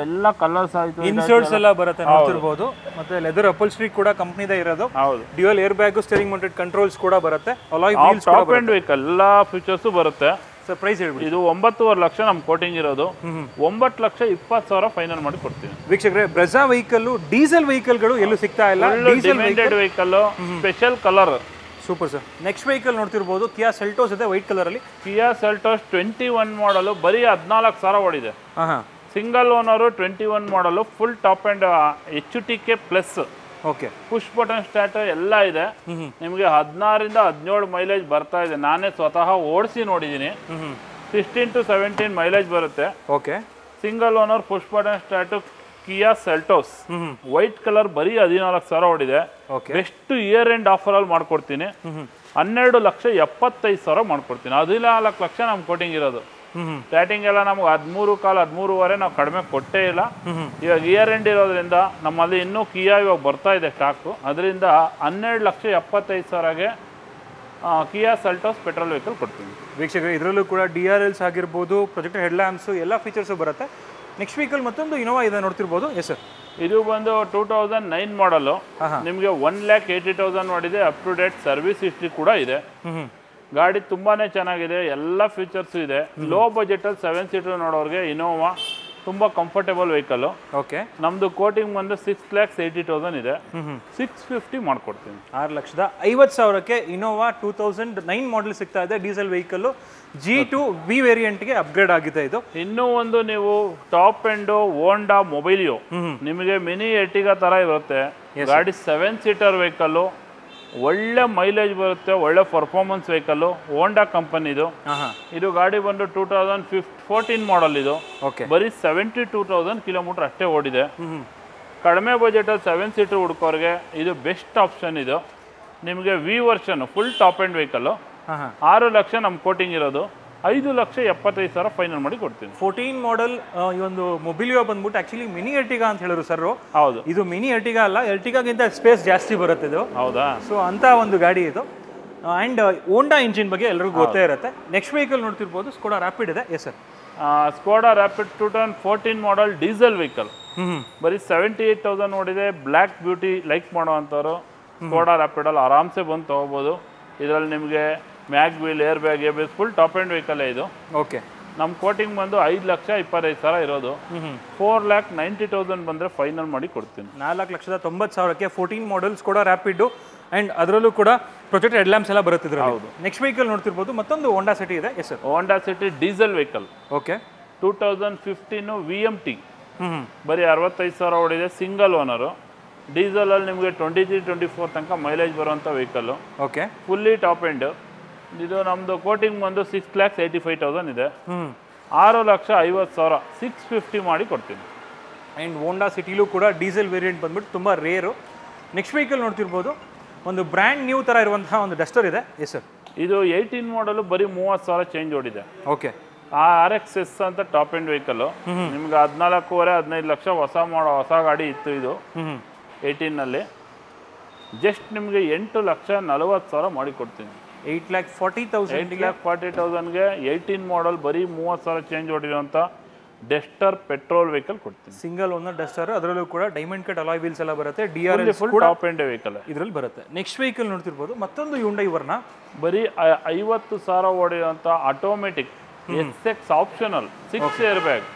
ಎಲ್ಲ ಕಲರ್ಸ್ ಆಯ್ತು ಇನ್ಸರ್ಟ್ಸ್ ಎಲ್ಲ ಬರುತ್ತೆ ನೋಡ್ತಿರ್ಬೋದು ಮತ್ತೆ ಲೆದರ್ ಅಪಲ್ಸ್ಟ್ರಿ ಕೂಡ ಕಂಪ್ನಿದೇ ಇರೋದು ಹೌದು dual air bag steering mounted controls ಕೂಡ ಬರುತ್ತೆ ಅಲಾಯ್ ವೀಲ್ಸ್ ಕೂಡ ಟಾಪ್ ಎಂಡ್ ವೆಹಿಕಲ್ ಎಲ್ಲ ಫೀಚರ್ಸ್ ಬರುತ್ತೆ ಸರ್ ಪ್ರೈಸ್ ಹೇಳ್ಬಿಡಿ ಇದು 9.5 ಲಕ್ಷ ನಮ್ಮ ಕೋಟಿಂಗ್ ಇರೋದು 9,20,000 ಫೈನಲ್ ಮಾಡಿ ಕೊಡ್ತೀವಿ ವೀಕ್ಷಕರೇ ಬ್ರೆಜಾ ವೆಹಿಕಲ್ ಡೀಸೆಲ್ ವೆಹಿಕಲ್ಗಳು ಎಲ್ಲೂ ಸಿಗ್ತಾ ಇಲ್ಲ diesel vehicle special colour super sir next vehicle ನೋಡ್ತಿರ್ಬೋದು ಕಿಯಾ ಸೆಲ್ಟೋಸ್ ಇದೆ ವೈಟ್ ಕಲರ್ ಅಲ್ಲಿ ಕಿಯಾ ಸೆಲ್ಟೋಸ್ 21 ಮಾಡಲು ಬರೀ 14,000 ಓಡಿದೆ ಸಿಂಗಲ್ ಓನರು 21 ಮಾಡಲು full top and HTK plus okay push button start ಎಲ್ಲ ಇದೆ ನಿಮಗೆ 16 ರಿಂದ 17 ಮೈಲೇಜ್ ಬರ್ತಾ ಇದೆ ನಾನೇ ಸ್ವತಃ ಓಡಿಸಿ ನೋಡಿದ್ದೀನಿ 16 to 17 ಮೈಲೇಜ್ ಬರುತ್ತೆ okay single owner push button start Kia Seltos white colour ಬರೀ 14,000 ಓಡಿದೆ ಬೆಸ್ಟ್ ಇಯರ್ ಎಂಡ್ ಆಫರ್ ಅಲ್ಲಿ ಮಾಡ್ಕೊಡ್ತೀನಿ 12,75,000 ಮಾಡ್ಕೊಡ್ತೀನಿ 14 ಲಕ್ಷ ನಮ್ ಕೋಟಿಂಗ್ ಇರೋದು ಸ್ಟಾರ್ಟಿಂಗ್ ಎಲ್ಲ ನಮ್ಗೆ 13,500 ನಾವು ಕಡಿಮೆ ಕೊಟ್ಟೇ ಇಲ್ಲ ಇವಾಗ ಇಯರ್ ಎಂಡ್ ಇರೋದ್ರಿಂದ ನಮ್ಮಲ್ಲಿ ಇನ್ನೂ ಕಿಯಾ ಇವಾಗ ಬರ್ತಾ ಇದೆ ಸ್ಟಾಕು ಅದರಿಂದ 12,75,000ಗೆ ಕಿಯಾ ಸೆಲ್ಟೋಸ್ ಪೆಟ್ರೋಲ್ ವೆಹಿಕಲ್ ಕೊಡ್ತೀನಿ ವೀಕ್ಷಕರು ಇದರಲ್ಲೂ ಕೂಡ DRLs ಆಗಿರ್ಬೋದು ಪ್ರೊಜೆಕ್ಟ್ ಹೆಡ್ ಲ್ಯಾಂಪ್ಸು ಎಲ್ಲ ಫೀಚರ್ಸು ಬರುತ್ತೆ ನೆಕ್ಸ್ಟ್ ವೆಹಿಕಲ್ ಮತ್ತೊಂದು ಇನೋವಾ ಇದೆ ನೋಡ್ತಿರ್ಬೋದು ಎಸ್ ಸರ್ ಇದು ಬಂದು 2009 ಮಾಡಲು ನಿಮಗೆ 1,80,000 ನೋಡಿದೆ up to date service history ಕೂಡ ಇದೆ ಗಾಡಿ ತುಂಬಾನೇ ಚೆನ್ನಾಗಿದೆ ಎಲ್ಲ ಫೀಚರ್ಸ್ ಇದೆ ಲೋ ಬಜೆಟ್ ಅಲ್ಲಿ 7 ಸೀಟರ್ ನೋಡೋರಿಗೆ ಇನೋವಾ ತುಂಬಾ ಕಂಫರ್ಟೇಬಲ್ ವೆಹಿಕಲ್ ಓಕೆ ನಮ್ದು ಕೋಟಿಂಗ್ ಬಂದು 6,80,000 ಇದೆ 650 ಮಾಡ್ಕೊಡ್ತೀನಿ 6,50,000ಕ್ಕೆ ಇನೋವಾ 2009 ಮಾಡೆಲ್ ಸಿಗ್ತಾ ಇದೆ ಡೀಸೆಲ್ ವೆಹಿಕಲ್ G2 V ವೇರಿಯಂಟ್ಗೆ ಅಪ್ಗ್ರೇಡ್ ಆಗಿದೆ ಇದು ಇನ್ನೂ ಒಂದು ನೀವು ಟಾಪ್ ಎಂಡ್ ಹೋಂಡಾ ಮೊಬೈಲಿಯೋ ನಿಮಗೆ ಮಿನಿ ಎರ್ಟಿಗಾ ತರ ಇರುತ್ತೆ ಗಾಡಿ 7 ಸೀಟರ್ ವೆಹಿಕಲ್ ಒಳ್ಳೆ ಮೈಲೇಜ್ ಬರುತ್ತೆ ಒಳ್ಳೆ ಪರ್ಫಾರ್ಮೆನ್ಸ್ ವೆಹಿಕಲ್ ಹೋಂಡಾ ಕಂಪನಿದು ಇದು ಗಾಡಿ ಬಂದು 2014 ಮಾಡಲ್ ಇದು ಬರೀ 72,000 ಕಿಲೋಮೀಟರ್ ಅಷ್ಟೇ ಓಡಿದೆ ಕಡಿಮೆ ಬಜೆಟ್ ಅಲ್ಲಿ 7 ಸೀಟರ್ ಹುಡುಕೋರಿಗೆ ಇದು ಬೆಸ್ಟ್ ಆಪ್ಷನ್ ಇದು ನಿಮಗೆ V version full top end vehicle 6 lakh ನಮ್ಮ ಕೋಟಿಂಗ್ ಇರೋದು 5,75,000 ಫೈನಲ್ ಮಾಡಿ ಕೊಡ್ತೀನಿ 14 ಮಾಡೆಲ್ ಈ ಒಂದು ಮೊಬಿಲಿಯೋ ಬಂದ್ಬಿಟ್ಟು ಆಕ್ಚುಲಿ ಮಿನಿ ಎರ್ಟಿಗಾ ಅಂತ ಹೇಳಿದ್ರು ಸರ್ ಹೌದು ಇದು ಮಿನಿ ಎರ್ಟಿಗಾ ಅಲ್ಲ ಎರ್ಟಿಗಾಗಿಂತ ಸ್ಪೇಸ್ ಜಾಸ್ತಿ ಬರುತ್ತೆ ಇದು ಹೌದಾ ಸೊ ಅಂತ ಒಂದು ಗಾಡಿ ಇದು ಅಂಡ್ ಹೋಂಡಾ ಇಂಜಿನ್ ಬಗ್ಗೆ ಎಲ್ಲರಿಗೂ ಗೊತ್ತೇ ಇರುತ್ತೆ ನೆಕ್ಸ್ಟ್ ವೆಹಿಕಲ್ ನೋಡ್ತಿರ್ಬೋದು ಸ್ಕೋಡಾ ರ್ಯಾಪಿಡ್ ಇದೆ yes sir Skoda Rapid 2014 model diesel vehicle ಬರೀ 78,000 ನೋಡಿದೆ ಬ್ಲ್ಯಾಕ್ ಬ್ಯೂಟಿ ಲೈಕ್ ಮಾಡುವಂಥವ್ರು ಸ್ಕೋಡಾ ರ್ಯಾಪಿಡ್ ಅಲ್ಲಿ ಆರಾಮ್ಸೆ ಬಂದು ತಗೋಬಹುದು ಇದರಲ್ಲಿ ನಿಮಗೆ mag wheel air bag ABS full top end vehicle ಇದು ಓಕೆ ನಮ್ಮ ಕೋಟಿಂಗ್ ಬಂದು 5,25,000 ಇರೋದು 4,90,000 ಬಂದರೆ ಫೈನಲ್ ಮಾಡಿ ಕೊಡ್ತೀನಿ 4,90,000ಕ್ಕೆ 14 ಮಾಡೆಲ್ಸ್ ಕೂಡ ರ್ಯಾಪಿಡ್ ಅಂಡ್ ಅದರಲ್ಲೂ ಕೂಡ ಪ್ರೊಜೆಕ್ಟ್ ಹೆಡ್ ಲ್ಯಾಂಪ್ಸ್ ಎಲ್ಲ ಬರುತ್ತೆ ಇದ್ರಲ್ಲಿ ಹೌದು ನೆಕ್ಸ್ಟ್ ವೆಹಿಕಲ್ ನೋಡ್ತಿರ್ಬೋದು ಮತ್ತೊಂದು ಹೋಂಡಾ ಸಿಟಿ ಇದೆ yes sir Honda city diesel vehicle okay 2015 VMT ಬರೀ 65,000 ಓಡಿದೆ ಸಿಂಗಲ್ ಓನರು ಡೀಸೆಲ್ ಅಲ್ಲಿ ನಿಮಗೆ 23-24 ತನಕ ಮೈಲೇಜ್ ಬರುವಂಥ vehicle okay fully top end ಇದು ನಮ್ಮದು ಕೋಟಿಂಗ್ ಬಂದು 6,85,000 ಇದೆ 6,50,000 650 ಮಾಡಿ ಕೊಡ್ತೀನಿ ಆ್ಯಂಡ್ ಹೋಂಡಾ ಸಿಟಿಲೂ ಕೂಡ ಡೀಸೆಲ್ ವೇರಿಯಂಟ್ ಬಂದ್ಬಿಟ್ಟು ತುಂಬ ರೇರು ನೆಕ್ಸ್ಟ್ ವೆಹಿಕಲ್ ನೋಡ್ತಿರ್ಬೋದು ಒಂದು ಬ್ರ್ಯಾಂಡ್ ನ್ಯೂ ಥರ ಇರುವಂತಹ ಒಂದು ಡಸ್ಟರ್ ಇದೆ ಎಸ್ ಸರ್ ಇದು 18 ಮಾಡಲು ಬರೀ 30,000 ಚೇಂಜ್ ಓಡಿದೆ ಓಕೆ RXS ಅಂತ ಟಾಪ್ ಎಂಡ್ ವೆಹಿಕಲ್ ನಿಮ್ಗೆ 14,15 ಲಕ್ಷ ಹೊಸ ಗಾಡಿ ಇತ್ತು ಇದು 18ನಲ್ಲಿ ಜಸ್ಟ್ ನಿಮಗೆ 8,40,000 ಮಾಡಿ ಕೊಡ್ತೀನಿ 8,40,000ಗೆ 18 ಮಾಡಲ್ ಬರೀ 30,000 ಚೇಂಜ್ ಹೊಡಿರುವಂಥ ಡಸ್ಟರ್ ಪೆಟ್ರೋಲ್ ವೆಹಿಕಲ್ ಕೊಡ್ತೀನಿ ಸಿಂಗಲ್ ಓನರ್ ಡಸ್ಟರ್ ಅದರಲ್ಲೂ ಕೂಡ ಡೈಮಂಡ್ ಕಟ್ ಅಲಾಯ್ ವೀಲ್ಸ್ ಎಲ್ಲ ಬರುತ್ತೆ DRL full top end vehicle ಇದರಲ್ಲಿ ಬರುತ್ತೆ ನೆಕ್ಸ್ಟ್ ವೆಹಿಕಲ್ ನೋಡ್ತಿರ್ಬೋದು ಮತ್ತೊಂದು ಹ್ಯುಂಡೈ ವರ್ನ ಬರೀ 50,000 ಹೊಡೆಯುವಂಥ automatic SX optional 6 air bag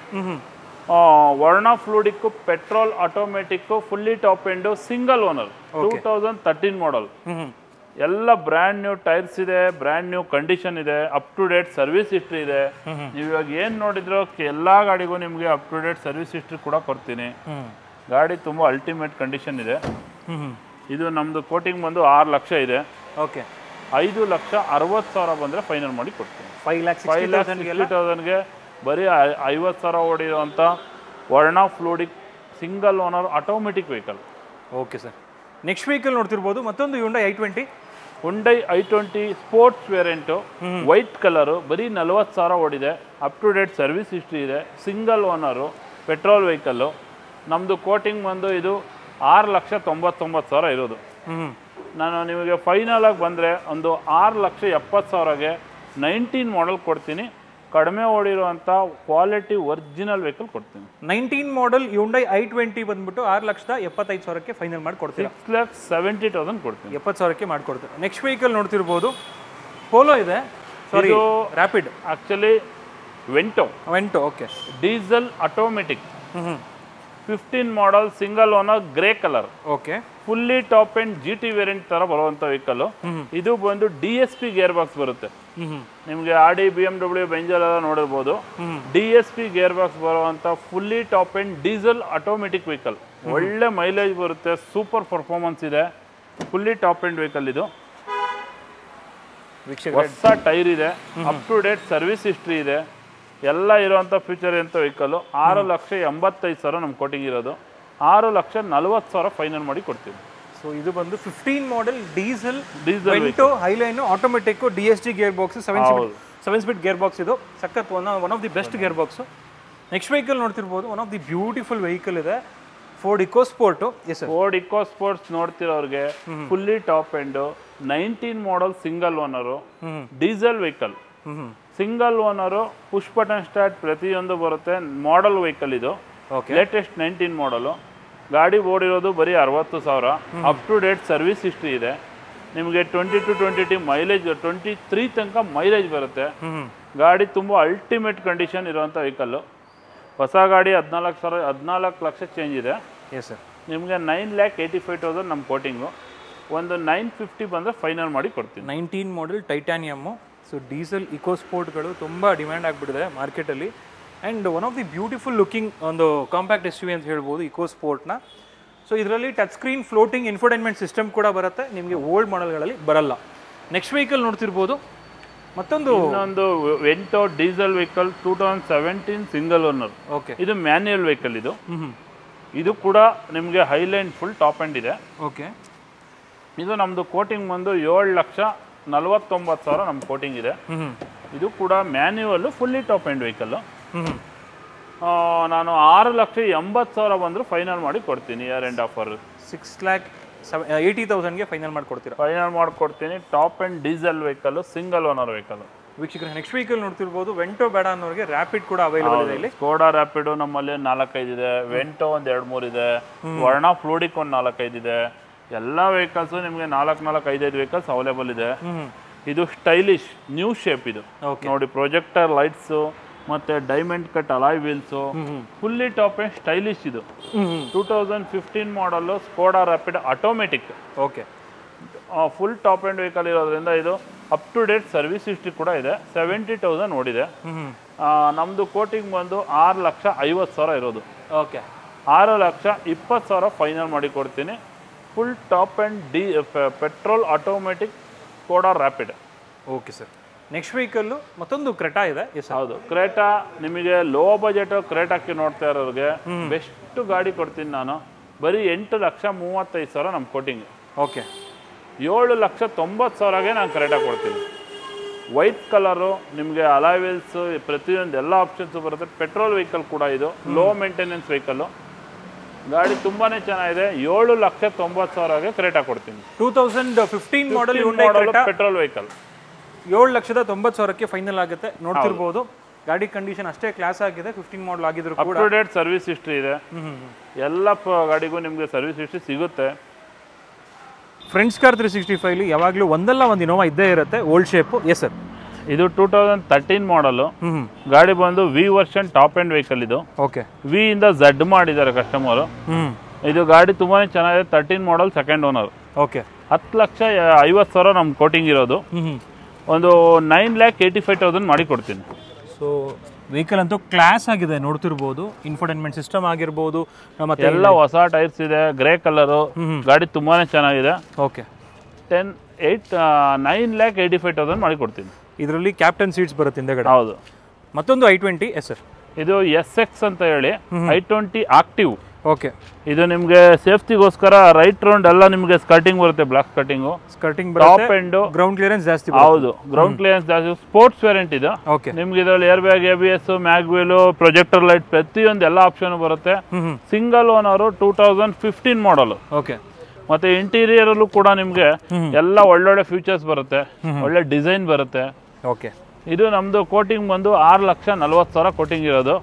Verna fluidic petrol automatic fully top end single owner 2013 model ಎಲ್ಲ ಬ್ರ್ಯಾಂಡ್ ನ್ಯೂ ಟೈರ್ಸ್ ಇದೆ ಬ್ರ್ಯಾಂಡ್ ನ್ಯೂ ಕಂಡೀಷನ್ ಇದೆ up to date service history ಇದೆ ನೀವು ಇವಾಗ ಏನು ನೋಡಿದ್ರು ಎಲ್ಲಾ ಗಾಡಿಗೂ ನಿಮಗೆ up to date service history ಕೂಡ ಕೊಡ್ತೀನಿ ಗಾಡಿ ತುಂಬಾ ಅಲ್ಟಿಮೇಟ್ ಕಂಡೀಷನ್ ಇದೆ ಇದು ನಮ್ದು ಕೋಟಿಂಗ್ ಬಂದು 6 ಲಕ್ಷ ಇದೆ ಓಕೆ 5,60,000 ಬಂದ್ರೆ ಫೈನಲ್ ಮಾಡಿ ಕೊಡ್ತೀನಿ 5,60,000ಗೆ ಬರೀ 50,000 ಓಡಿರುವಂಥ Verna fluidic single owner automatic vehicle okay sir next vehicle ನೋಡ್ತಿರ್ಬೋದು ಮತ್ತೊಂದು Hyundai i20 sports variant white colour ಬರೀ 40,000 ಓಡಿದೆ up to date service history ಇದೆ ಸಿಂಗಲ್ ಓನರು ಪೆಟ್ರೋಲ್ ವೆಹಿಕಲ್ಲು ನಮ್ಮದು ಕೋಟಿಂಗ್ ಬಂದು ಇದು 6,99,000 ಇರೋದು ನಾನು ನಿಮಗೆ ಫೈನಲ್ ಆಗಿ ಬಂದರೆ ಒಂದು 6,70,000ಗೆ 19 ಮಾಡಲ್ ಕೊಡ್ತೀನಿ. ಕಡಿಮೆ ಓಡಿರುವಂಥ ಕ್ವಾಲಿಟಿ ಒರಿಜಿನಲ್ ವೆಹಿಕಲ್ ಕೊಡ್ತೀನಿ. 19 ಮಾಡಲ್ Hyundai i20 ಬಂದ್ಬಿಟ್ಟು 6,75,000ಕ್ಕೆ ಫೈನಲ್ ಮಾಡಿ ಕೊಡ್ತೀವಿ. 6,70,000 ಕೊಡ್ತೀನಿ. 70,000ಕ್ಕೆ ಮಾಡ್ಕೊಡ್ತೀವಿ. ನೆಕ್ಸ್ಟ್ ವೆಹಿಕಲ್ ನೋಡ್ತಿರ್ಬೋದು, ಪೋಲೋ ಇದೆ, sorry Rapid, actually Vento. Okay. Diesel automatic 15 model single owner grey colour. Okay. Fully top end GT variant ತರ ಬರುವಂತ ವೆಹಿಕಲ್. ಇದು ಬಂದು DSP ಗೇರ್ ಬಾಕ್ಸ್ ಬರುತ್ತೆ. ನಿಮಗೆ ಆಡಿ BMW ಬೆಂಜಲ್ ಎಲ್ಲ ನೋಡಿರ್ಬೋದು. DSP ಗೇರ್ ಬಾಕ್ಸ್ ಬರುವಂತ fully top end diesel automatic vehicle. ಒಳ್ಳೆ ಮೈಲೇಜ್ ಬರುತ್ತೆ, ಸೂಪರ್ ಪರ್ಫಾರ್ಮೆನ್ಸ್ ಇದೆ. ಫುಲ್ಲಿ ಟಾಪ್ ಅಂಡ್ ವೆಹಿಕಲ್ ಇದು. ಹೊಸ ಟೈರ್ ಇದೆ, up to date service history ಇದೆ, ಎಲ್ಲ ಇರುವಂಥ ಫ್ಯೂಚರ್ ಅಂತ ವೆಹಿಕಲ್. 6,85,000 ನಮ್ಮ ಕೋಟಿಂಗ್ ಇರೋದು. 6,40,000 ಫೈನಲ್ ಮಾಡಿ ಕೊಡ್ತೀವಿ. ಸೊ ಇದು ಬಂದು 15 model diesel Vento Highline automatic DSG gear box, 7 speed gear box. ಇದು ಸಖತ್ one of the best gear box. Next vehicle ನೋಡ್ತಿರ್ಬೋದು, one of the beautiful vehicle ಇದೆ, ಫೋರ್ಡ್ ಇಕೋಸ್ಪೋರ್ಟ್. ಫೋರ್ಡ್ ಇಕೋಸ್ಪೋರ್ಟ್ಸ್ ನೋಡ್ತಿರೋರಿಗೆ fully top end 19 model single owner diesel vehicle. Single owner, push button start ಪ್ರತಿಯೊಂದು ಬರುತ್ತೆ. ಮಾಡಲ್ vehicle ಇದು, latest 19 ಮಾಡಲು. ಗಾಡಿ ಓಡಿರೋದು ಬರೀ 60,000. Up to date service history ಇದೆ. ನಿಮಗೆ 20 to 20 ಮೈಲೇಜ್, 23 ತನಕ ಮೈಲೇಜ್ ಬರುತ್ತೆ. ಗಾಡಿ ತುಂಬ ಅಲ್ಟಿಮೇಟ್ ಕಂಡೀಷನ್ ಇರುವಂಥ ವೆಹಿಕಲ್ಲು. ಹೊಸ ಗಾಡಿ 14 ಲಕ್ಷ ಚೇಂಜ್ ಇದೆ. ನಿಮಗೆ 9,85,000 ನಮ್ಮ ಕೋಟಿಂಗು. ಒಂದು 950 ಬಂದರೆ ಫೈನಲ್ ಮಾಡಿ ಕೊಡ್ತೀನಿ. 19 ಮಾಡಲ್ ಟೈಟಾನಿಯಮ್ಮು. ಸೊ ಡೀಸೆಲ್ ಇಕೋಸ್ಪೋರ್ಟ್ಗಳು ತುಂಬ ಡಿಮ್ಯಾಂಡ್ ಆಗಿಬಿಟ್ಟಿದೆ ಮಾರ್ಕೆಟಲ್ಲಿ. And one of the beautiful looking ಒಂದು ಕಾಂಪ್ಯಾಕ್ಟ್ SUV ಅಂತ ಹೇಳ್ಬೋದು ಇಕೋಸ್ಪೋರ್ಟ್ನ. ಸೊ ಇದರಲ್ಲಿ touch screen floating infotainment system ಕೂಡ ಬರುತ್ತೆ, ನಿಮಗೆ ಓಲ್ಡ್ ಮಾಡಲ್ಗಳಲ್ಲಿ ಬರಲ್ಲ. ನೆಕ್ಸ್ಟ್ ವೆಹಿಕಲ್ ನೋಡ್ತಿರ್ಬೋದು, ಇನ್ನೊಂದು Vento diesel vehicle 2017 single owner. Okay. ಇದು ಮ್ಯಾನ್ಯುಯಲ್ ವೆಹಿಕಲ್. ಇದು ಕೂಡ ನಿಮಗೆ ಹೈಲೈನ್ ಫುಲ್ ಟಾಪ್ ಎಂಡ್ ಇದೆ. ಓಕೆ. ಇದು ನಮ್ಮದು ಕೋಟಿಂಗ್ ಬಂದು 7,49,000 ನಮ್ಮ ಕೋಟಿಂಗ್ ಇದೆ. ಇದು ಕೂಡ manual fully top end vehicle. ನಾನು 6,80,000 ಬಂದರೂ ಫೈನಲ್ ಮಾಡಿ ಕೊಡ್ತೀನಿ. ಇಯರ್ ಎಂಡ್ ಆಫರ್ 6,80,000ಗೆ ಫೈನಲ್ ಮಾಡಿಕೊಡ್ತೀರಾ? ಫೈನಲ್ ಮಾಡಿಕೊಡ್ತೀನಿ. Top end diesel vehicle, single owner vehicle. ವೀಕ್ಷಕರ, ನೆಕ್ಸ್ಟ್ ವೆಹಿಕಲ್ ನೋಡ್ತಿರ್ಬೋದು, ವೆಂಟೋ ಬೇಡ ಅನ್ನೋರಿಗೆ ರ್ಯಾಪಿಡ್ ಕೂಡ ಅವೈಲೇಬಲ್ ಇದೆ ಇಲ್ಲಿ. ಸ್ಕೋಡಾ ರ್ಯಾಪಿಡ್ ನಮ್ಮಲ್ಲಿ 4-5 ಇದೆ, ವೆಂಟೋ ಒಂದು 2-3 ಇದೆ, ವರ್ಣ ಫ್ಲೂಡಿಕ್ ಒಂದು 4-5 ಇದೆ. ಎಲ್ಲ ವೆಹಿಕಲ್ಸು ನಿಮಗೆ 4-5 ವೆಹಿಕಲ್ಸ್ ಅವೈಲೇಬಲ್ ಇದೆ. ಇದು ಸ್ಟೈಲಿಶ್ ನ್ಯೂ ಶೇಪ್. ಇದು ನೋಡಿ, ಪ್ರೊಜೆಕ್ಟರ್ ಲೈಟ್ಸು ಮತ್ತೆ diamond cut alloy wheels, fully top end stylish. ಇದು 2015 model Skoda Rapid automatic. Okay. Full top end vehicle ಇರೋದ್ರಿಂದ ಇದು up to date service history ಕೂಡ ಇದೆ. 70,000 ಓಡಿದೆ. ನಮ್ಮದು ಕೋಟಿಂಗ್ ಬಂದು 6,50,000 ಇರೋದು. ಓಕೆ. 6,20,000 ಫೈನಲ್ ಮಾಡಿ ಕೊಡ್ತೀನಿ. Full top end petrol automatic Skoda rapid. Okay sir. Next vehicle ಮತ್ತೊಂದು ಕ್ರೆಟಾ ಇದೆ. ಹೌದು, ಕ್ರೇಟಾ. ನಿಮಗೆ ಲೋ ಬಜೆಟ್ ಕ್ರೇಟಾಕ್ಕೆ ನೋಡ್ತಾ ಇರೋರಿಗೆ ಬೆಸ್ಟ್ ಗಾಡಿ ಕೊಡ್ತೀನಿ ನಾನು. ಬರೀ 8,35,000 ನಮ್ಮ ಕೋಟಿಂಗ್. ಓಕೆ. 7,90,000ಗೆ ನಾನು ಕ್ರೇಟಾ ಕೊಡ್ತೀನಿ. ವೈಟ್ ಕಲರು, ನಿಮಗೆ ಅಲಾಯ್ ವೀಲ್ಸು, ಪ್ರತಿಯೊಂದು ಎಲ್ಲ ಆಪ್ಷನ್ಸು ಬರುತ್ತೆ. ಪೆಟ್ರೋಲ್ ವೆಹಿಕಲ್ ಕೂಡ ಇದು, ಲೋ ಮೇಂಟೆನೆನ್ಸ್ ವೆಹಿಕಲ್ಲು. ಗಾಡಿ ತುಂಬಾ ಚೆನ್ನಾಗಿದೆ. 7,90,000ಗೆ ಕ್ರೇಟಾ ಕೊಡ್ತೀನಿ. 2015 ಮಾಡಲ್ ಪೆಟ್ರೋಲ್ ವೆಹಿಕಲ್ 7,90,000ಕ್ಕೆ ಫೈನಲ್ ಆಗುತ್ತೆ. ನೋಡ್ತಿರ್ಬೋದು, ಗಾಡಿ ಕಂಡೀಷನ್ ಅಷ್ಟೇ ಕ್ಲಾಸ್ ಆಗಿದೆ. 15 ಮಾಡಲ್ ಆಗಿದ್ರು ಕೂಡ up to date service history ಇದೆ. ಎಲ್ಲ ಗಾಡಿಗೂ ನಿಮಗೆ ಸರ್ವಿಸ್ ಹಿಸ್ಟ್ರಿ ಸಿಗುತ್ತೆ. ಫ್ರೆಂಡ್ಸ್ ಕಾರ್ 365 ಯಾವಾಗಲೂ ಒಂದಲ್ಲ ಒಂದು ಇನೋವಾ ಇದ್ದೇ ಇರುತ್ತೆ, ಓಲ್ಡ್ ಶೇಪು. S sir. ಇದು 2013 ಮಾಡಲು. ಗಾಡಿ ಬಂದು V version top end vehicle. ಇದು ಓಕೆ. ವಿ ಇಂದ Z ಮಾಡಿದ್ದಾರೆ ಕಸ್ಟಮರು. ಇದು ಗಾಡಿ ತುಂಬಾ ಚೆನ್ನಾಗಿದೆ. 13 ಮಾಡಲ್ ಸೆಕೆಂಡ್ ಓನರ್. ಓಕೆ. 10,50,000 ನಮ್ಮ ಕೋಟಿಂಗ್ ಇರೋದು. ಒಂದು 9,85,000 ಮಾಡಿ ಕೊಡ್ತೀನಿ. ಸೊ ವೆಹಿಕಲ್ ಅಂತೂ ಕ್ಲಾಸ್ ಆಗಿದೆ, ನೋಡ್ತಿರ್ಬೋದು. ಇನ್ಫೋಟೈನ್ಮೆಂಟ್ ಸಿಸ್ಟಮ್ ಆಗಿರ್ಬೋದು, ಮತ್ತೆ ಎಲ್ಲ ಹೊಸ ಟೈರ್ಸ್ ಇದೆ, ಗ್ರೇ ಕಲರು. ಗಾಡಿ ತುಂಬಾನೇ ಚೆನ್ನಾಗಿದೆ. ಓಕೆ. 9,85,000 ಮಾಡಿ ಕೊಡ್ತೀನಿ. ಇದರಲ್ಲಿ ಕ್ಯಾಪ್ಟನ್ ಸೀಟ್ಸ್ ಬರುತ್ತೆ ಹಿಂದೆಗಡೆ. ಹೌದು. ಮತ್ತೊಂದು i20. S sir. ಇದು SX ಅಂತ ಹೇಳಿ i20 ಆಕ್ಟಿವ್. ಓಕೆ. ಇದು ನಿಮಗೆ ಸೇಫ್ಟಿಗೋಸ್ಕರ ರೈಟ್ ರೌಂಡ್ ಎಲ್ಲ ನಿಮಗೆ ಸ್ಕರ್ಟಿಂಗ್ ಬರುತ್ತೆ, black skirting top end ground clearance ಜಾಸ್ತಿ. ಹೌದು, ಗ್ರೌಂಡ್ ಕ್ಲಿಯರೆನ್ಸ್ ಜಾಸ್ತಿ. ಸ್ಪೋರ್ಟ್ಸ್ ವೇರಿಯಂಟ್ ಇದು. ಓಕೆ. ನಿಮ್ಗೆ ಇದರಲ್ಲಿ air bag, ABS, mag wheel, projector light, ಪ್ರತಿಯೊಂದು ಎಲ್ಲ ಆಪ್ಷನ್ ಬರುತ್ತೆ. ಸಿಂಗಲ್ ಓನರು 2015 ಮಾಡಲು. ಓಕೆ. ಮತ್ತೆ ಇಂಟೀರಿಯರ್ ಅಲ್ಲೂ ಕೂಡ ನಿಮ್ಗೆ ಎಲ್ಲ ಒಳ್ಳೊಳ್ಳೆ ಫೀಚರ್ಸ್ ಬರುತ್ತೆ, ಒಳ್ಳೆ ಡಿಸೈನ್ ಬರುತ್ತೆ. ಓಕೆ, ಇದು ನಮ್ದು ಕೋಟಿಂಗ್ ಬಂದು 6,40,000 ಕೋಟಿಂಗ್ ಇರೋದು.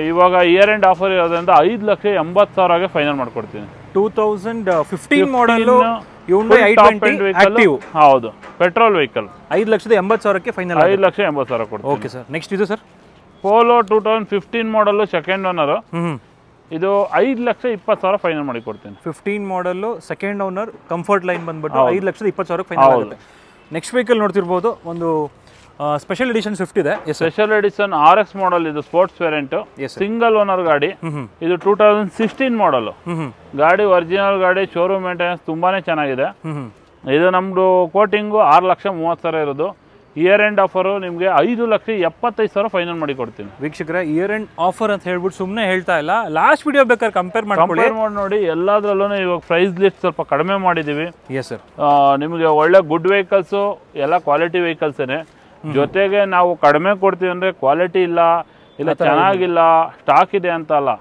ಇವಾಗ ಇಯರ್ ಎಂಡ್ ಆಫರ್ ಇರೋದ್ರಿಂದ 5,80,000ಗೆ ಫೈನಲ್ ಮಾಡ್ಕೊಡ್ತೀನಿ. 2015 ಮಾಡಲ್ ಹೌದು, ಪೆಟ್ರೋಲ್ ವೆಹಿಕಲ್. 5,80,000ಕ್ಕೆ ಫೈನಲ್. 5,80,000 ಕೊಡ್ತೀನಿ. ಓಕೆ ಸರ್, ನೆಕ್ಸ್ಟ್ ಇದು sir polo 2015 model second owner. ಇದು 5,20,000 ಫೈನಲ್ ಮಾಡಿ ಕೊಡ್ತೀನಿ. 15 model second owner, comfort line ಬಂದ್ಬಿಟ್ಟು 5,20,000ಕ್ಕೆ ಫೈನಲ್ ಆಗುತ್ತೆ. ನೆಕ್ಸ್ಟ್ ವೆಹಿಕಲ್ ನೋಡ್ತಿರ್ಬೋದು, ಒಂದು ಸ್ಪೆಷಲ್ ಎಡಿಷನ್ ಸ್ವಿಫ್ಟ್ ಇದೆ. ಸ್ಪೆಷಲ್ ಎಡಿಷನ್ RX ಮಾಡಲ್, ಇದು ಸ್ಪೋರ್ಟ್ಸ್ ವೇರಿಯಂಟ್, ಸಿಂಗಲ್ ಓನರ್ ಗಾಡಿ. ಇದು 2016 ಮಾಡಲ್ ಗಾಡಿ, ಒರಿಜಿನಲ್ ಗಾಡಿ, ಶೋರೂಮ್ ಮೇಂಟೆನೆನ್ಸ್ ತುಂಬಾನೇ ಚೆನ್ನಾಗಿದೆ. ಇದು ನಮ್ದು ಕೋಟಿಂಗು 6,30,000 ಇರೋದು. ಇಯರ್ ಎಂಡ್ ಆಫರ್ ನಿಮಗೆ 5,75,000 ಫೈನಲ್ ಮಾಡಿ ಕೊಡ್ತೀನಿ. ವೀಕ್ಷಕರ, ಇಯರ್ ಎಂಡ್ ಆಫರ್ ಅಂತ ಹೇಳ್ಬಿಟ್ಟು ಸುಮ್ಮನೆ ಹೇಳ್ತಾ ಇಲ್ಲ, ಲಾಸ್ಟ್ ವಿಡಿಯೋ ಬೇಕಾದ್ರೆ ಕಂಪೇರ್ ಮಾಡಿ ನೋಡಿ. ಎಲ್ಲದರಲ್ಲೂ ಇವಾಗ ಪ್ರೈಸ್ ಲಿಸ್ಟ್ ಸ್ವಲ್ಪ ಕಡಿಮೆ ಮಾಡಿದೀವಿ. ಎಸ್ ಸರ್, ನಿಮಗೆ ಒಳ್ಳೆ ಗುಡ್ ವೆಹಿಕಲ್ಸ್, ಎಲ್ಲ ಕ್ವಾಲಿಟಿ ವೆಹಿಕಲ್ಸೇನೆ. ಜೊತೆಗೆ ನಾವು ಕಡಿಮೆ ಕೊಡ್ತೀವಿ ಅಂದ್ರೆ ಕ್ವಾಲಿಟಿ ಇಲ್ಲ ಚೆನ್ನಾಗಿಲ್ಲ, ಸ್ಟಾಕ್ ಇದೆ ಅಂತ ಅಲ್ಲ.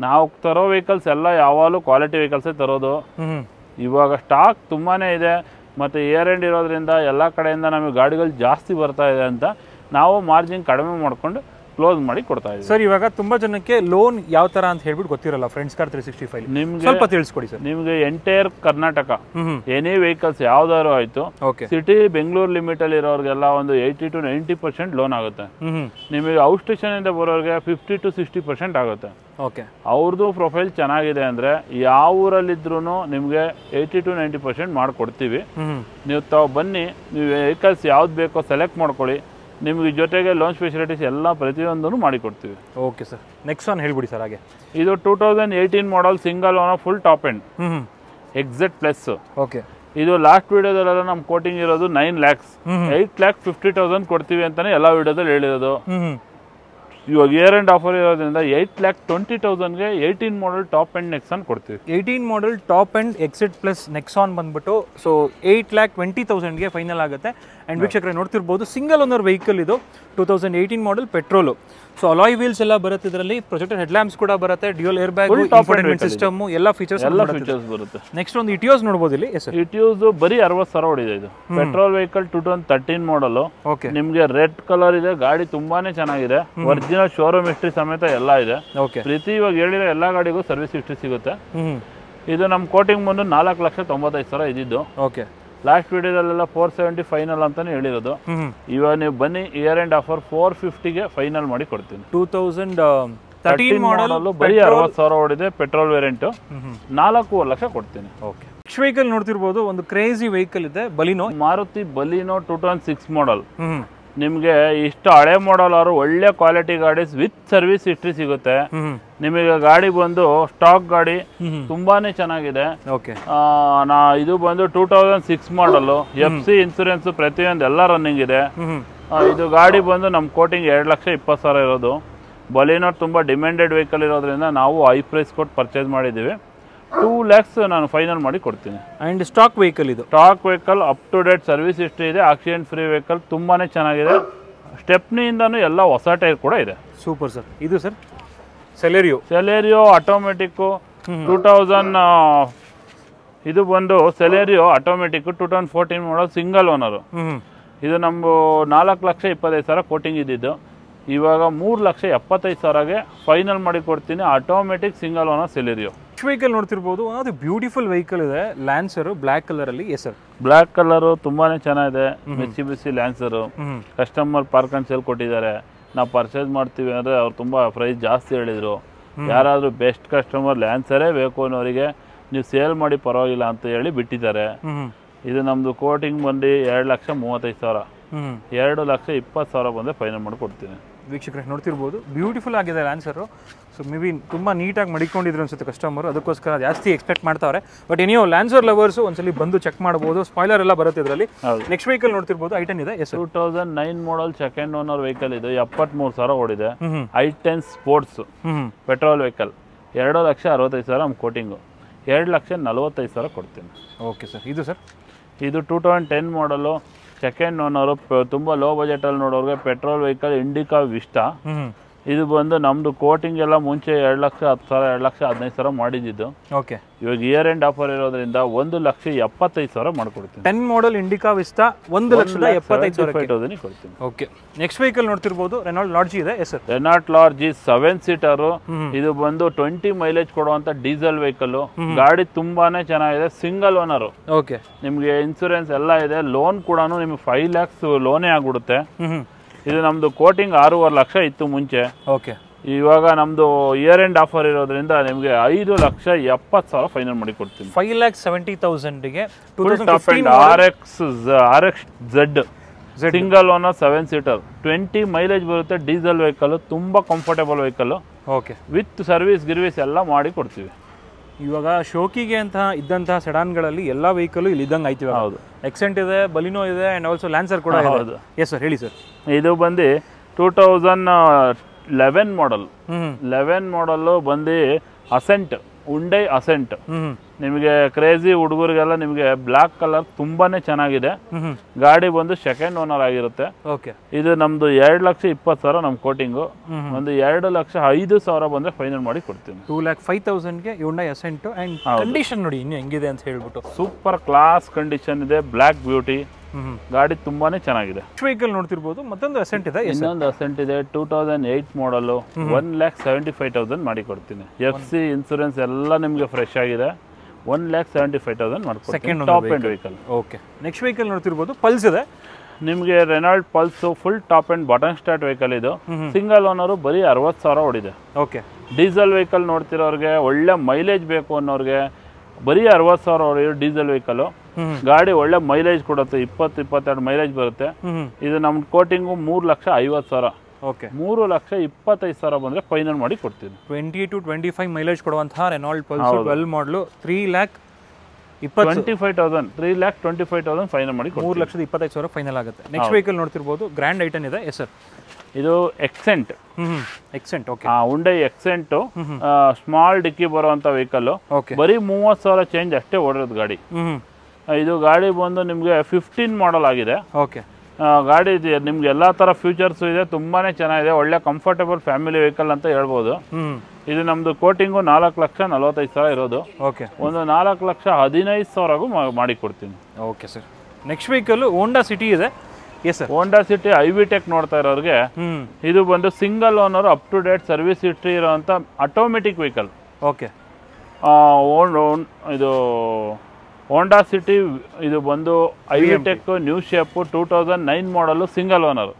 ನಾವು ತರೋ ವೆಹಿಕಲ್ಸ್ ಎಲ್ಲ ಯಾವಾಗಲೂ ಕ್ವಾಲಿಟಿ ವೆಹಿಕಲ್ಸೇ ತರೋದು. ಇವಾಗ ಸ್ಟಾಕ್ ತುಂಬಾನೇ ಇದೆ, ಮತ್ತು ಇಯರ್ ಎಂಡ್ ಇರೋದ್ರಿಂದ ಎಲ್ಲ ಕಡೆಯಿಂದ ನಮಗೆ ಗಾಡಿಗಳು ಜಾಸ್ತಿ ಬರ್ತಾ ಇದೆ ಅಂತ ನಾವು ಮಾರ್ಜಿನ್ ಕಡಿಮೆ ಮಾಡ್ಕೊಂಡು ಕ್ಲೋಸ್ ಮಾಡಿ ಕೊಡ್ತಾ ಇದ್ದೀವಿ. ಸರ್, ಇವಾಗ ತುಂಬಾ ಜನಕ್ಕೆ ಲೋನ್ ಯಾವ ತರ ಅಂತ ಹೇಳ್ಬಿಟ್ಟು ಗೊತ್ತಿರಲ್ಲ. ಫ್ರೆಂಡ್ಸ್ ಕಾರ್ 365 ನಿಮ್ಗೆ ಸ್ವಲ್ಪ ತಿಳಿಸ್ಕೊಡಿ ಸರ್. ನಿಮ್ಗೆ ಎಂಟೈರ್ ಕರ್ನಾಟಕ ಎನಿ ವೆಹಿಕಲ್ಸ್ ಯಾವ್ದಾದ್ರು ಆಯ್ತು, ಸಿಟಿ ಬೆಂಗಳೂರು ಲಿಮಿಟ್ ಅಲ್ಲಿ ಇರೋರಿಗೆಲ್ಲ ಒಂದು 80 to 90% ಲೋನ್ ಆಗುತ್ತೆ. ನಿಮಗೆ ಔಟ್ ಸ್ಟೇಷನ್ ಇಂದ ಬರೋರಿಗೆ 50 to 60% ಆಗುತ್ತೆ. ಓಕೆ, ಅವ್ರದ್ದು ಪ್ರೊಫೈಲ್ ಚೆನ್ನಾಗಿದೆ ಅಂದ್ರೆ ಯಾವ ಊರಲ್ಲಿದ್ರು ನಿಮ್ಗೆ 80 to 90% ಮಾಡ್ಕೊಡ್ತೀವಿ. ನೀವು ಬನ್ನಿ, ನೀವು ವೆಹಿಕಲ್ಸ್ ಯಾವ್ದು ಬೇಕೋ ಸೆಲೆಕ್ಟ್ ಮಾಡ್ಕೊಳ್ಳಿ. ನಿಮ್ಗೆ ಜೊತೆಗೆ ಲೋನ್ ಫೆಸಿಲಿಟೀಸ್ ಎಲ್ಲ ಪ್ರತಿಯೊಂದನ್ನು ಮಾಡಿಕೊಡ್ತೀವಿ. ಓಕೆ ಸರ್, ನೆಕ್ಸ್ಟ್ ಒನ್ ಹೇಳ್ಬಿಡಿ ಸರ್. ಹಾಗೆ ಇದು 2018 model single owner, full top end, XZ plus. Okay, ಇದು ಲಾಸ್ಟ್ ವಿಡಿಯೋದಲ್ಲೆಲ್ಲ ನಮ್ಮ ಕೋಟಿಂಗ್ ಇರೋದು 9 lakhs, 8,50,000 ಕೊಡ್ತೀವಿ ಅಂತಾನೆ ಎಲ್ಲ ವಿಡಿಯೋದಲ್ಲಿ ಹೇಳಿರೋದು. ಇವಾಗ ಇಯರ್ ಎಂಡ್ ಆಫರ್ ಇರೋದ್ರಿಂದ 8,20,000ಗೆ 18 ಮಾಡಲ್ ಟಾಪ್ ಎಂಡ್ ನೆಕ್ಸಾನ್ ಕೊಡ್ತೀವಿ. 18 ಮಾಡಲ್ ಟಾಪ್ ಎಂಡ್ ಎಕ್ಸಿಟ್ ಪ್ಲಸ್ ನೆಕ್ಸಾನ್ ಬಂದ್ಬಿಟ್ಟು ಸೊ 8,20,000ಗೆ ಫೈನಲ್ ಆಗುತ್ತೆ. ಅಂಡ್ ವೀಕ್ಷಕರೇ ನೋಡ್ತಿರ್ಬೋದು, ಸಿಂಗಲ್ ಓನರ್ ವೆಹಿಕಲ್ ಇದು, 2018 model petrol. So alloy wheels ಎಲ್ಲ ಬರುತ್ತೆ, ಇದರಲ್ಲಿ ಪ್ರೊಜೆಕ್ಟರ್ ಹೆಡ್ ಲ್ಯಾಂಪ್ಸ್ ಕೂಡ ಬರುತ್ತೆ, dual airbag, infotainment system, ಎಲ್ಲ ಫೀಚರ್ಸ್ ಬರುತ್ತೆ. ನೆಕ್ಸ್ಟ್ ಒಂದು ಇಟಿಯೋಸ್ ನೋಡಬಹುದು ಇಲ್ಲಿ. ಇಟಿಯೋಸ್ ಬರೀ 60,000 ಹೊಡಿದೆ. ಇದು ಪೆಟ್ರೋಲ್ ವೆಹಿಕಲ್ 2013 ಮಾಡಲ್. ನಿಮ್ಗೆ ರೆಡ್ ಕಲರ್ ಇದೆ, ಗಾಡಿ ತುಂಬಾನೇ ಚೆನ್ನಾಗಿದೆ, ಒರಿಜಿನಲ್ ಶೋರೂಮ್ ಹಿಸ್ಟ್ರಿ ಸಮೇತ ಎಲ್ಲ ಇದೆ. ಪ್ರತಿ ಇವಾಗ ಹೇಳಿರೋ ಎಲ್ಲಾ ಗಾಡಿಗೂ ಸರ್ವಿಸ್ ಹಿಸ್ಟ್ರಿ ಸಿಗುತ್ತೆ. ಇದು ನಮ್ಮ ಕೋಟಿಂಗ್ ಬಂದು 4,95,000 ಇದ್ದಿದ್ದು. ಓಕೆ, ಲಾಸ್ಟ್ ವಿಡಿಯೋದಲ್ಲೆಲ್ಲ 470 ಫೈನಲ್ ಅಂತಾನೆ ಹೇಳಿರೋದು. ಇವಾಗ ನೀವು ಬನ್ನಿ, ಇಯರ್ ಎಂಡ್ ಆಫರ್ 450ಗೆ ಫೈನಲ್ ಮಾಡಿ ಕೊಡ್ತೀನಿ. 2013 ಮಾಡಲ್ ಬರೀ 60,000 ಹೊಡಿದೆ, ಪೆಟ್ರೋಲ್ ವೇರಿಯಂಟ್, 4.5 ಲಕ್ಷ ಕೊಡ್ತೀನಿ. ಓಕೆ, ನೆಕ್ಸ್ಟ್ ವೆಹಿಕಲ್ ನೋಡ್ತಿರ್ಬೋದು, ಒಂದು ಕ್ರೇಜಿ ವೆಹಿಕಲ್ ಇದೆ, ಬಲಿನೋ, ಮಾರುತಿ ಬಲಿನೋ 2006 ಮಾಡಲ್. ನಿಮ್ಗೆ ಇಷ್ಟು ಹಳೆ ಮಾಡಲ್ ಅವರು ಒಳ್ಳೆ ಕ್ವಾಲಿಟಿ ಗಾಡಿ ವಿತ್ ಸರ್ವಿಸ್ ಹಿಸ್ಟ್ರಿ ಸಿಗುತ್ತೆ. ನಿಮಗೆ ಗಾಡಿ ಬಂದು ಸ್ಟಾಕ್ ಗಾಡಿ ತುಂಬಾನೇ ಚೆನ್ನಾಗಿದೆ. ಇದು ಬಂದು 2006 ಮಾಡಲ್, FC ಇನ್ಸೂರೆನ್ಸ್ ಪ್ರತಿಯೊಂದು ಎಲ್ಲ ರನ್ನಿಂಗ್ ಇದೆ. ಇದು ಗಾಡಿ ಬಂದು ನಮ್ಮ ಕೋಟಿಂಗ್ 2,20,000 ಇರೋದು. ಬಲಿನೋ ತುಂಬಾ ಡಿಮ್ಯಾಂಡೆಡ್ ವೆಹಿಕಲ್ ಇರೋದ್ರಿಂದ ನಾವು ಹೈ ಪ್ರೈಸ್ ಕೊಟ್ಟು ಪರ್ಚೇಸ್ ಮಾಡಿದ್ದೀವಿ. 2 lakhs ನಾನು ಫೈನಲ್ ಮಾಡಿ ಕೊಡ್ತೀನಿ. ಅಂಡ್ ಸ್ಟಾಕ್ ವೆಹಿಕಲ್ ಇದು, stock vehicle, up to date service history ಇದೆ, ಆಕ್ಸಿಡೆಂಟ್ ಫ್ರೀ ವೆಹಿಕಲ್, ತುಂಬಾನೇ ಚೆನ್ನಾಗಿದೆ. ಸ್ಟೆಪ್ನಿಯಿಂದನೂ ಎಲ್ಲ ಹೊಸ ಟೈರ್ ಕೂಡ ಇದೆ. Super sir. ಇದು ಸರ್ ಸೆಲೆರಿಯೋ ಆಟೋಮೆಟಿಕ್ 2000. ಇದು ಬಂದು Celerio automatic 2014 model, single owner. ಇದು ನಮ್ಮ 4,25,000 ಕೋಟಿಂಗ್ ಇದ್ದಿದ್ದು. ಇವಾಗ 3,70,000ಗೆ ಫೈನಲ್ ಮಾಡಿ ಕೊಡ್ತೀನಿ. Automatic single owner Celerio vehicle ನೋಡ್ತಿರ್ಬೋದು, ಅದು ಬ್ಯೂಟಿಫುಲ್ ವೆಹಿಕಲ್ ಇದೆ, ಲ್ಯಾನ್ಸರ್ ಬ್ಲ್ಯಾಕ್ ಕಲರ್ ಅಲ್ಲಿ. ಎಸ್ ಸರ್, ಬ್ಲ್ಯಾಕ್ ಕಲರ್ ತುಂಬಾನೇ ಚೆನ್ನಾಗಿದೆ, ಬಿಸಿ Lancer. Customer park and sale ಕೊಟ್ಟಿದ್ದಾರೆ. ನಾವು ಪರ್ಚೇಸ್ ಮಾಡ್ತೀವಿ ಅಂದ್ರೆ ಅವ್ರು ತುಂಬಾ ಪ್ರೈಸ್ ಜಾಸ್ತಿ ಹೇಳಿದ್ರು. ಯಾರಾದ್ರೂ ಬೆಸ್ಟ್ ಕಸ್ಟಮರ್ ಲ್ಯಾನ್ಸರೇ ಬೇಕು ಅನ್ನೋರಿಗೆ ನೀವು ಸೇಲ್ ಮಾಡಿ ಪರವಾಗಿಲ್ಲ ಅಂತ ಹೇಳಿ ಬಿಟ್ಟಿದ್ದಾರೆ. ಇದು ನಮ್ದು ಕೋಟಿಂಗ್ ಬಂದು 2,35,000, 2,20,000 ಬಂದರೆ ಫೈನಲ್ ಮಾಡಿ ಕೊಡ್ತೀನಿ. ವೀಕ್ಷಕರೇ ನೋಡ್ತಿರ್ಬೋದು, ಬ್ಯೂಟಿಫುಲ್ ಆಗಿದೆ ಲ್ಯಾನ್ಸರು. ಸೊ ಮೇ ಬಿ ತುಂಬ ನೀಟಾಗಿ ಮಡಿಕೊಂಡಿದ್ರು ಅನ್ಸುತ್ತೆ ಕಸ್ಟಮರ್, ಅದಕ್ಕೋಸ್ಕರ ಜಾಸ್ತಿ ಎಕ್ಸ್ಪೆಕ್ಟ್ ಮಾಡ್ತಾರೆ. ಬಟ್ ನೀವು ಲ್ಯಾನ್ಸರ್ ಲವರ್ಸು ಒಂದ್ಸಲಿ ಬಂದು ಚೆಕ್ ಮಾಡ್ಬೋದು, ಸ್ಪಾಯ್ಲರ್ ಎಲ್ಲ ಬರುತ್ತೆ ಇದರಲ್ಲಿ. ನೆಕ್ಸ್ಟ್ ವೆಹಿಕಲ್ ನೋಡ್ತಿರ್ಬೋದು, i10 ಇದೆ. 2009 ಮಾಡಲ್ ಸೆಕೆಂಡ್ ಓನರ್ ವೆಹಿಕಲ್ ಇದು, 73,000 ಓಡಿದೆ. i10 ಸ್ಪೋರ್ಟ್ಸ್ ಪೆಟ್ರೋಲ್ ವೆಹಿಕಲ್, 2,65,000 ನಮ್ಮ ಕೋಟಿಂಗು, 2,40,000 ಕೊಡ್ತೀನಿ. Okay sir. ಇದು ಸರ್, ಇದು 2010 ಮಾಡಲು, ಸೆಕೆಂಡ್ ಓನರು, ತುಂಬ ಲೋ ಬಜೆಟಲ್ಲಿ ನೋಡೋರಿಗೆ ಪೆಟ್ರೋಲ್ ವೆಹಿಕಲ್, ಇಂಡಿಕಾ ವಿಸ್ಟಾ. ಇದು ಬಂದು ನಮ್ಮದು ಕೋಟಿಂಗ್ ಎಲ್ಲ ಮುಂಚೆ 2,10,000 2,15,000 ಮಾಡಿದ್ದು. ಓಕೆ, ಇವಾಗ ಇಯರ್ ಎಂಡ್ ಆಫರ್ ಇರೋದ್ರಿಂದ 1,75,000 ಮಾಡ್ಕೊಡ್ತೀನಿ. 10 ಮಾಡಲ್ ಇಂಡಿಕಾ ವಿಸ್ಟಾ 1,75,000 ಕೊಡ್ತೀನಿ. ಓಕೆ, ನೆಕ್ಸ್ಟ್ ವೆಹಿಕಲ್ ನೋಡ್ತಿರ್ಬೋದು ರೆನಾಲ್ಡ್ ಲಾರ್ಜಿ ಇದೆ. Yes sir, Renault Lodgy 7 seater. ಇದು ಬಂದು 20 ಮೈಲೇಜ್ ಕೊಡುವಂತ ಡೀಸೆಲ್ ವೆಹಿಕಲ್. ಗಾಡಿ ತುಂಬಾನೇ ಚೆನ್ನಾಗಿದೆ, ಸಿಂಗಲ್ ಓನರ್. ಓಕೆ, ನಿಮ್ಗೆ ಇನ್ಸೂರೆನ್ಸ್ ಎಲ್ಲ ಇದೆ, ಲೋನ್ ಕೂಡ ನಿಮ್ಗೆ 5 lakhs ಲೋನೇ ಆಗ್ಬಿಡುತ್ತೆ. ಇದು ನಮ್ದು ಕೋಟಿಂಗ್ 6.5 ಲಕ್ಷ ಇತ್ತು ಮುಂಚೆ. ಓಕೆ, ಇವಾಗ ನಮ್ದು ಇಯರ್ ಎಂಡ್ ಆಫರ್ ಇರೋದ್ರಿಂದ ನಿಮ್ಗೆ 5,70,000 ಫೈನಲ್ ಮಾಡಿ ಕೊಡ್ತೀನಿ. 5,70,000ಗೆ RX Z single owner 7 seater 20 mileage ಬರುತ್ತೆ. ಡೀಸೆಲ್ ವೆಹಿಕಲ್, ತುಂಬಾ comfortable vehicle. Okay, with service ಗಿರ್ವಿಸ್ ಎಲ್ಲ ಮಾಡಿ ಕೊಡ್ತೀವಿ. ಇವಾಗ ಶೋಕಿಗೆ ಅಂತ ಇದ್ದಂತಹ ಸೆಡಾನ್ಗಳಲ್ಲಿ ಎಲ್ಲ ವೆಹಿಕಲ್ ಇಲ್ಲಿ ಇದ್ದಂಗೆ ಆಯ್ತು. ಹೌದು, ಎಕ್ಸೆಂಟ್ ಇದೆ, ಬಲಿನೋ ಇದೆ, ಅಂಡ್ ಆಲ್ಸೋ ಲ್ಯಾನ್ಸರ್ ಕೂಡ ಇದೆ. ಎಸ್ ಸರ್, ಹೇಳಿ ಸರ್. ಇದು ಬಂದು 2011 ಮಾಡಲ್. 11 ಮಾಡಲ್ ಬಂದು ಅಸೆಂಟ್, ಉಂಡೈ ಅಸೆಂಟ್. ನಿಮಗೆ ಕ್ರೇಜಿ ಹುಡುಗರಿಗೆಲ್ಲ ನಿಮಗೆ ಬ್ಲಾಕ್ ಕಲರ್ ತುಂಬಾನೇ ಚೆನ್ನಾಗಿದೆ. ಗಾಡಿ ಬಂದು ಸೆಕೆಂಡ್ ಓನರ್ ಆಗಿರುತ್ತೆ. ಓಕೆ, ಇದು ನಮ್ದು 2,20,000 ನಮ್ ಕೋಟಿಂಗು. ಒಂದು 2,05,000 ಬಂದ್ರೆ ಫೈನಲ್ ಮಾಡಿ ಕೊಡ್ತೀನಿ. 2,05,000ಗೆ ಹ್ಯುಂಡೈ ಅಸೆಂಟ್. ಅಂಡ್ ಕಂಡೀಷನ್ ನೋಡಿ ಇನ್ನು ಹೆಂಗಿದೆ ಅಂತ ಹೇಳ್ಬಿಟ್ಟು, ಸೂಪರ್ ಕ್ಲಾಸ್ ಕಂಡೀಷನ್ ಇದೆ, ಬ್ಲಾಕ್ ಬ್ಯೂಟಿ. ಗಾಡಿ ತುಂಬಾನೇ ಚೆನ್ನಾಗಿದೆ. ವೆಹಿಕಲ್ ನೋಡ್ತಿರ್ಬೋದು, ಮತ್ತೊಂದು ಅಸೆಂಟ್ ಇದೆ. ಇನ್ನೊಂದು ಅಸೆಂಟ್ ಇದೆ 2008 ಮಾಡಲ್. 1,75,000 ಮಾಡಿ ಕೊಡ್ತೀನಿ. FC ಇನ್ಸೂರೆನ್ಸ್ ಎಲ್ಲ ನಿಮ್ಗೆ ಫ್ರೆಶ್ ಆಗಿದೆ. 1,75,000 ಮಾಡ್ಕೊಡ್ತೀನಿ. Top end vehicle. Okay, next vehicle ನೋಡ್ತಿರ್ಬೋದು ಪಲ್ಸ್ ಇದೆ. ನಿಮಗೆ Renault pulse full top end button start vehicle. ಇದು ಸಿಂಗಲ್ ಓನರು, ಬರೀ 60,000 ಓಡಿದೆ. ಓಕೆ, ಡೀಸೆಲ್ ವೆಹಿಕಲ್ ನೋಡ್ತಿರೋರಿಗೆ, ಒಳ್ಳೆ ಮೈಲೇಜ್ ಬೇಕು ಅನ್ನೋರಿಗೆ ಬರೀ 60,000 ಓಡಿರೋ ಡೀಸೆಲ್ ವೆಹಿಕಲ್. ಗಾಡಿ ಒಳ್ಳೆ ಮೈಲೇಜ್ ಕೊಡುತ್ತೆ, 20-22 ಮೈಲೇಜ್ ಬರುತ್ತೆ. ಇದು ನಮ್ಮ ಕೋಟಿಂಗು 3,50,000. ಓಕೆ, 3,25,000 ಬಂದ್ರೆ ಫೈನಲ್ ಮಾಡಿ ಕೊಡ್ತೀನಿ. 20 to 25 ಮೈಲೇಜ್ ಕೊಡುವಂತಹ ರೆನಾಲ್ಡ್ ಪಲ್ಸ್ 12 ಮಾಡಲು 3,25,000 3,25,000 ಫೈನಲ್ ಮಾಡಿ 3,25,000 ಫೈನಲ್ ಆಗುತ್ತೆ. ನೆಕ್ಸ್ಟ್ ವೆಹಿಕಲ್ ನೋಡ್ತಿರ್ಬೋದು, ಗ್ರ್ಯಾಂಡ್ ಐಟನ್ ಇದೆ. ಎಸ್ ಸರ್, ಇದು Accent. Accent. Okay, ಉಂಡೈ Accent small ಡಿಕ್ಕಿ ಬರುವಂತ ವೆಹಿಕಲ್. ಬರೀ 30,000 ಚೇಂಜ್ ಅಷ್ಟೇ ಓಡಿರೋದು ಗಾಡಿ. ಇದು ಗಾಡಿ ಬಂದು ನಿಮ್ಗೆ 15 ಮಾಡಲ್ ಆಗಿದೆ. ಓಕೆ, ಗಾಡಿ ನಿಮ್ಗೆ ಎಲ್ಲಾ ತರ ಫ್ಯೂಚರ್ಸ್ ಇದೆ, ತುಂಬಾನೇ ಚೆನ್ನಾಗಿದೆ, ಒಳ್ಳೆ ಕಂಫರ್ಟೇಬಲ್ ಫ್ಯಾಮಿಲಿ ವೆಹಿಕಲ್ ಅಂತ ಹೇಳ್ಬೋದು. ಇದು ನಮ್ದು ಕೋಟಿಂಗು 4,45,000 ಇರೋದು. ಓಕೆ, ಒಂದು 4,15,000 ಮಾಡಿ ಕೊಡ್ತೀನಿ. Okay sir. Next vehicle Honda City ಇದೆ. Yes sir, Honda City iVTEC ನೋಡ್ತಾ ಇರೋರಿಗೆ ಇದು ಬಂದು single owner, up to date service history ಇರೋಂಥ ಆಟೋಮೆಟಿಕ್ ವೆಹಿಕಲ್. ಓಕೆ, ಇದು ಹೋಂಡಾ ಸಿಟಿ. ಇದು ಬಂದು iVTEC new shape 2009 model, single owner.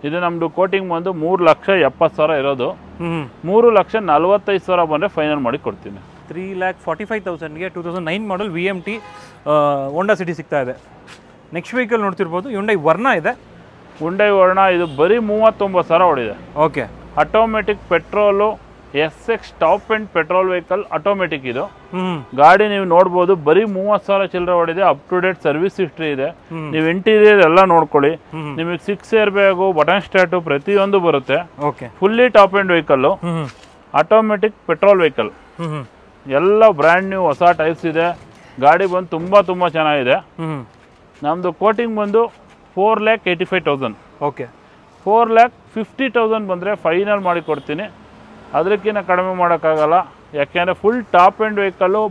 ಇದು ನಮ್ದು ಕೋಟಿಂಗ್ ಬಂದು 3,70,000 ಇರೋದು. 3,45,000 ಬಂದ್ರೆ ಫೈನಲ್ ಮಾಡಿ ಕೊಡ್ತೀನಿ. 3,45,000ಗೆ 2009 ಮಾಡಲ್ VMT ಹೋಂಡಾ ಸಿಟಿ ಸಿಗ್ತಾ ಇದೆ. ನೆಕ್ಸ್ಟ್ ವೆಹಿಕಲ್ ನೋಡ್ತಿರ್ಬೋದು, ಹ್ಯುಂಡೈ ವರ್ಣ ಇದೆ. ಹುಂಡೈ ವರ್ಣ ಇದು ಬರೀ 39,000 ಓಡಿದೆ. Okay, automatic petrol, SX top end petrol vehicle, automatic. ಇದು ಗಾಡಿ ನೀವು ನೋಡ್ಬೋದು, ಬರೀ 30,000 ಚಿಲ್ಲರೆ ಓಡಿದೆ. Up to date service history ಇದೆ. ನೀವು ಇಂಟೀರಿಯರ್ ಎಲ್ಲ ನೋಡ್ಕೊಳ್ಳಿ. ನಿಮಗೆ 6 ಏರ್ ಬ್ಯಾಗು, ಬಟನ್ ಸ್ಟಾರ್ಟು ಪ್ರತಿಯೊಂದು ಬರುತ್ತೆ. Okay, fully top end vehicle, automatic petrol vehicle. ಎಲ್ಲ ಬ್ರ್ಯಾಂಡ್ ನ್ಯೂ ಹೊಸ ಟೈಪ್ಸ್ ಇದೆ. ಗಾಡಿ ಬಂದು ತುಂಬಾ ಚೆನ್ನಾಗಿದೆ. ನಮ್ದು ಕೋಟಿಂಗ್ ಬಂದು 4,85,000. ಓಕೆ, 4,50,000 ಬಂದರೆ ಫೈನಲ್ ಮಾಡಿ ಕೊಡ್ತೀನಿ. ಅದಕ್ಕಿಂತ ಕಡಿಮೆ ಮಾಡೋಕ್ಕಾಗಲ್ಲ, ಯಾಕೆಂದರೆ full top end vehicle,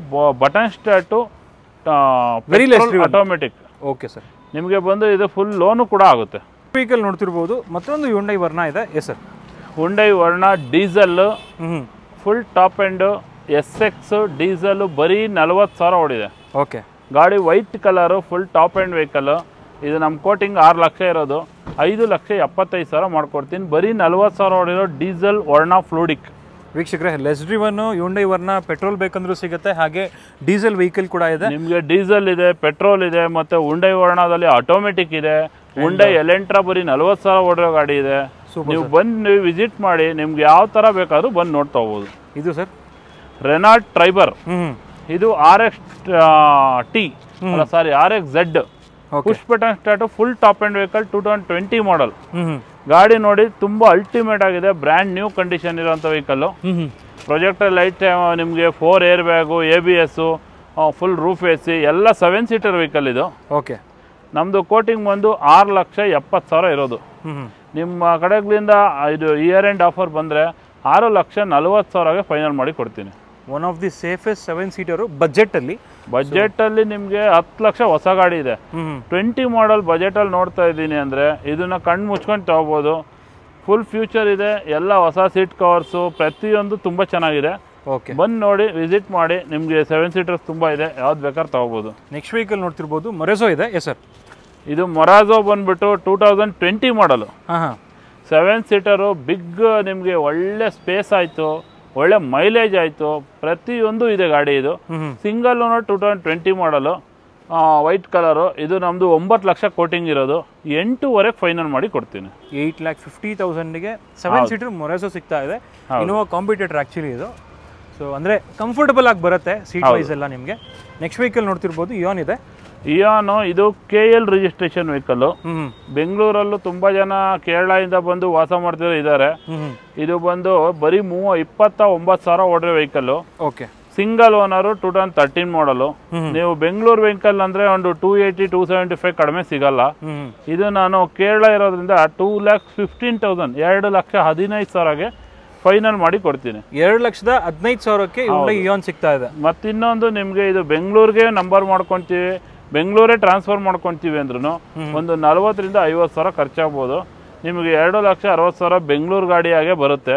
button start, automatic. Okay sir, ನಿಮಗೆ ಬಂದು ಇದು ಫುಲ್ ಲೋನು ಕೂಡ ಆಗುತ್ತೆ. ವೆಹಿಕಲ್ ನೋಡ್ತಿರ್ಬೋದು, ಮತ್ತೊಂದು ಹ್ಯುಂಡೈ ವರ್ಣ ಇದೆ. ಎಸ್ ಸರ್, ಹುಂಡೈ ವರ್ಣ diesel, full top end SX diesel, ಬರೀ 40,000 ಓಡಿದೆ. ಓಕೆ, ಗಾಡಿ white colour, full top end vehicle. ಇದು ನಮ್ಮ ಕೋಟಿಂಗ್ 6 ಲಕ್ಷ ಇರೋದು. 5,75,000 ಮಾಡ್ಕೊಡ್ತೀನಿ. ಬರೀ 40,000 ಓಡಿರೋ ಡೀಸೆಲ್ ವರ್ಣ ಫ್ಲೂಡಿಕ್. ವೀಕ್ಷಕರೇ, ಲೆಸ್ ಡ್ರಿವನ್ ಹ್ಯುಂಡೈ ವರ್ಣ ಪೆಟ್ರೋಲ್ ಬೇಕಂದ್ರೂ ಸಿಗುತ್ತೆ, ಹಾಗೆ ಡೀಸೆಲ್ ವೆಹಿಕಲ್ ಕೂಡ ಇದೆ. ನಿಮಗೆ ಡೀಸೆಲ್ ಇದೆ, ಪೆಟ್ರೋಲ್ ಇದೆ, ಮತ್ತೆ ಹುಂಡೈ ವರ್ಣದಲ್ಲಿ ಆಟೋಮೆಟಿಕ್ ಇದೆ. ಹುಂಡೈ ಎಲೆಂಟ್ರಾ ಬರೀ 40,000 ಓಡಿರೋ ಗಾಡಿ ಇದೆ. ನೀವು ಬಂದು ವಿಸಿಟ್ ಮಾಡಿ, ನಿಮ್ಗೆ ಯಾವ ತರ ಬೇಕಾದ್ರೂ ಬಂದು ನೋಡ್ತಾ ಹೋಗ್ಬೋದು. ಇದು ಸರ್ ರೆನಾಲ್ಟ್ ಟ್ರೈಬರ್. ಇದು RX Z push button start, full top end vehicle, 2020 ಮಾಡಲ್. ಗಾಡಿ ನೋಡಿ ತುಂಬಾ ಅಲ್ಟಿಮೇಟ್ ಆಗಿದೆ, ಬ್ರ್ಯಾಂಡ್ ನ್ಯೂ ಕಂಡೀಷನ್ ಇರುವಂತ ವೆಹಿಕಲ್. ಪ್ರೊಜೆಕ್ಟರ್ ಲೈಟ್, ನಿಮಗೆ 4 air bag, ABS, full roof AC, ಎಲ್ಲ 7 ಸೀಟರ್ ವೆಹಿಕಲ್ ಇದು. ಓಕೆ, ನಮ್ದು ಕೋಟಿಂಗ್ ಬಂದು 6,70,000 ಇರೋದು. ನಿಮ್ಮ ಕಡೆಗಳಿಂದ ಇದು ಇಯರ್ ಎಂಡ್ ಆಫರ್ ಬಂದರೆ 6,40,000ಗೆ ಫೈನಲ್ ಮಾಡಿ ಕೊಡ್ತೀನಿ. One of the safest 7 seater ಬಜೆಟಲ್ಲಿ ನಿಮಗೆ 10 ಲಕ್ಷ ಹೊಸ ಗಾಡಿ ಇದೆ. 20 ಮಾಡಲ್ ಬಜೆಟಲ್ಲಿ ನೋಡ್ತಾ ಇದ್ದೀನಿ ಅಂದರೆ ಇದನ್ನು ಕಣ್ಣು ಮುಚ್ಕೊಂಡು ತೊಗೋಬೋದು. ಫುಲ್ ಫ್ಯೂಚರ್ ಇದೆ, ಎಲ್ಲ ಹೊಸ ಸೀಟ್ ಕವರ್ಸು ಪ್ರತಿಯೊಂದು ತುಂಬ ಚೆನ್ನಾಗಿದೆ. ಓಕೆ, ಬಂದು ನೋಡಿ, ವಿಸಿಟ್ ಮಾಡಿ. ನಿಮಗೆ 7 ಸೀಟರ್ಸ್ ತುಂಬ ಇದೆ, ಯಾವ್ದು ಬೇಕಾದ್ರೆ ತೊಗೋಬೋದು. ನೆಕ್ಸ್ಟ್ ವೆಹಿಕಲ್ ನೋಡ್ತಿರ್ಬೋದು, ಮೊರೆಸೋ ಇದೆ. ಎಸ್ ಸರ್, ಇದು ಮೊರಾಜೋ ಬಂದುಬಿಟ್ಟು 2020 ಮಾಡಲು. 7 ಸೀಟರು ಬಿಗ್, ನಿಮಗೆ ಒಳ್ಳೆ ಸ್ಪೇಸ್ ಆಯಿತು, ಒಳ್ಳೆ ಮೈಲೇಜ್ ಆಯಿತು, ಪ್ರತಿಯೊಂದು ಇದೆ ಗಾಡಿ. ಇದು ಸಿಂಗಲ್ ಓನರ್ 2020 ಮಾಡಲು, ವೈಟ್ ಕಲರು. ಇದು ನಮ್ಮದು 9 ಲಕ್ಷ ಕೋಟಿಂಗ್ ಇರೋದು. 8,500 ಫೈನಲ್ ಮಾಡಿ ಕೊಡ್ತೀನಿ. 8,50,000ಗೆ 7 ಸೀಟರ್ ಮೊರೆಸೋ ಸಿಗ್ತಾ ಇದೆ. ಇನೋವಾ ಕಾಂಪಿಟೇಟರ್ ಆ್ಯಕ್ಚುಲಿ ಇದು. ಸೊ ಅಂದರೆ ಕಂಫರ್ಟಬಲ್ ಆಗಿ ಬರುತ್ತೆ ಸೀಟ್ ವೈಸ್ ಎಲ್ಲ ನಿಮಗೆ. ನೆಕ್ಸ್ಟ್ ವೆಹಿಕಲ್ ನೋಡ್ತಿರ್ಬೋದು, ಇಯಾನ್ ಇದೆ. ಇಯಾನು ಇದು KL ರಿಜಿಸ್ಟ್ರೇಷನ್ ವೆಹಿಕಲ್ಲು. ಬೆಂಗಳೂರಲ್ಲೂ ತುಂಬ ಜನ ಕೇರಳದಿಂದ ಬಂದು ವಾಸ ಮಾಡ್ತಿರೋ ಇದ್ದಾರೆ. ಇದು ಬಂದು ಬರೀ 29,000 ಓಡಿರೋ ವೆಹಿಕಲ್ಲು. ಓಕೆ, ಸಿಂಗಲ್ ಓನರು 2013 ಮಾಡಲು. ನೀವು ಬೆಂಗಳೂರು ವೆಹಿಕಲ್ ಅಂದರೆ ಒಂದು 280-275 ಕಡಿಮೆ ಸಿಗಲ್ಲ. ಇದು ನಾನು ಕೇರಳ ಇರೋದ್ರಿಂದ 2,15,000 2,15,000ಗೆ ಫೈನಲ್ ಮಾಡಿ ಕೊಡ್ತೀನಿ. 2,15,000ಕ್ಕೆ ಇಯಾನ್ ಸಿಗ್ತಾ ಇದೆ. ಮತ್ತಿನ್ನೊಂದು ನಿಮಗೆ ಇದು ಬೆಂಗಳೂರಿಗೆ ನಂಬರ್ ಮಾಡ್ಕೊತೀವಿ, ಬೆಂಗಳೂರೇ ಟ್ರಾನ್ಸ್ಫರ್ ಮಾಡ್ಕೊತೀವಿ ಅಂದ್ರೂ ಒಂದು 40,000-50,000 ಖರ್ಚಾಗ್ಬೋದು. ನಿಮಗೆ 2,60,000 ಬೆಂಗಳೂರು ಗಾಡಿಯಾಗೆ ಬರುತ್ತೆ.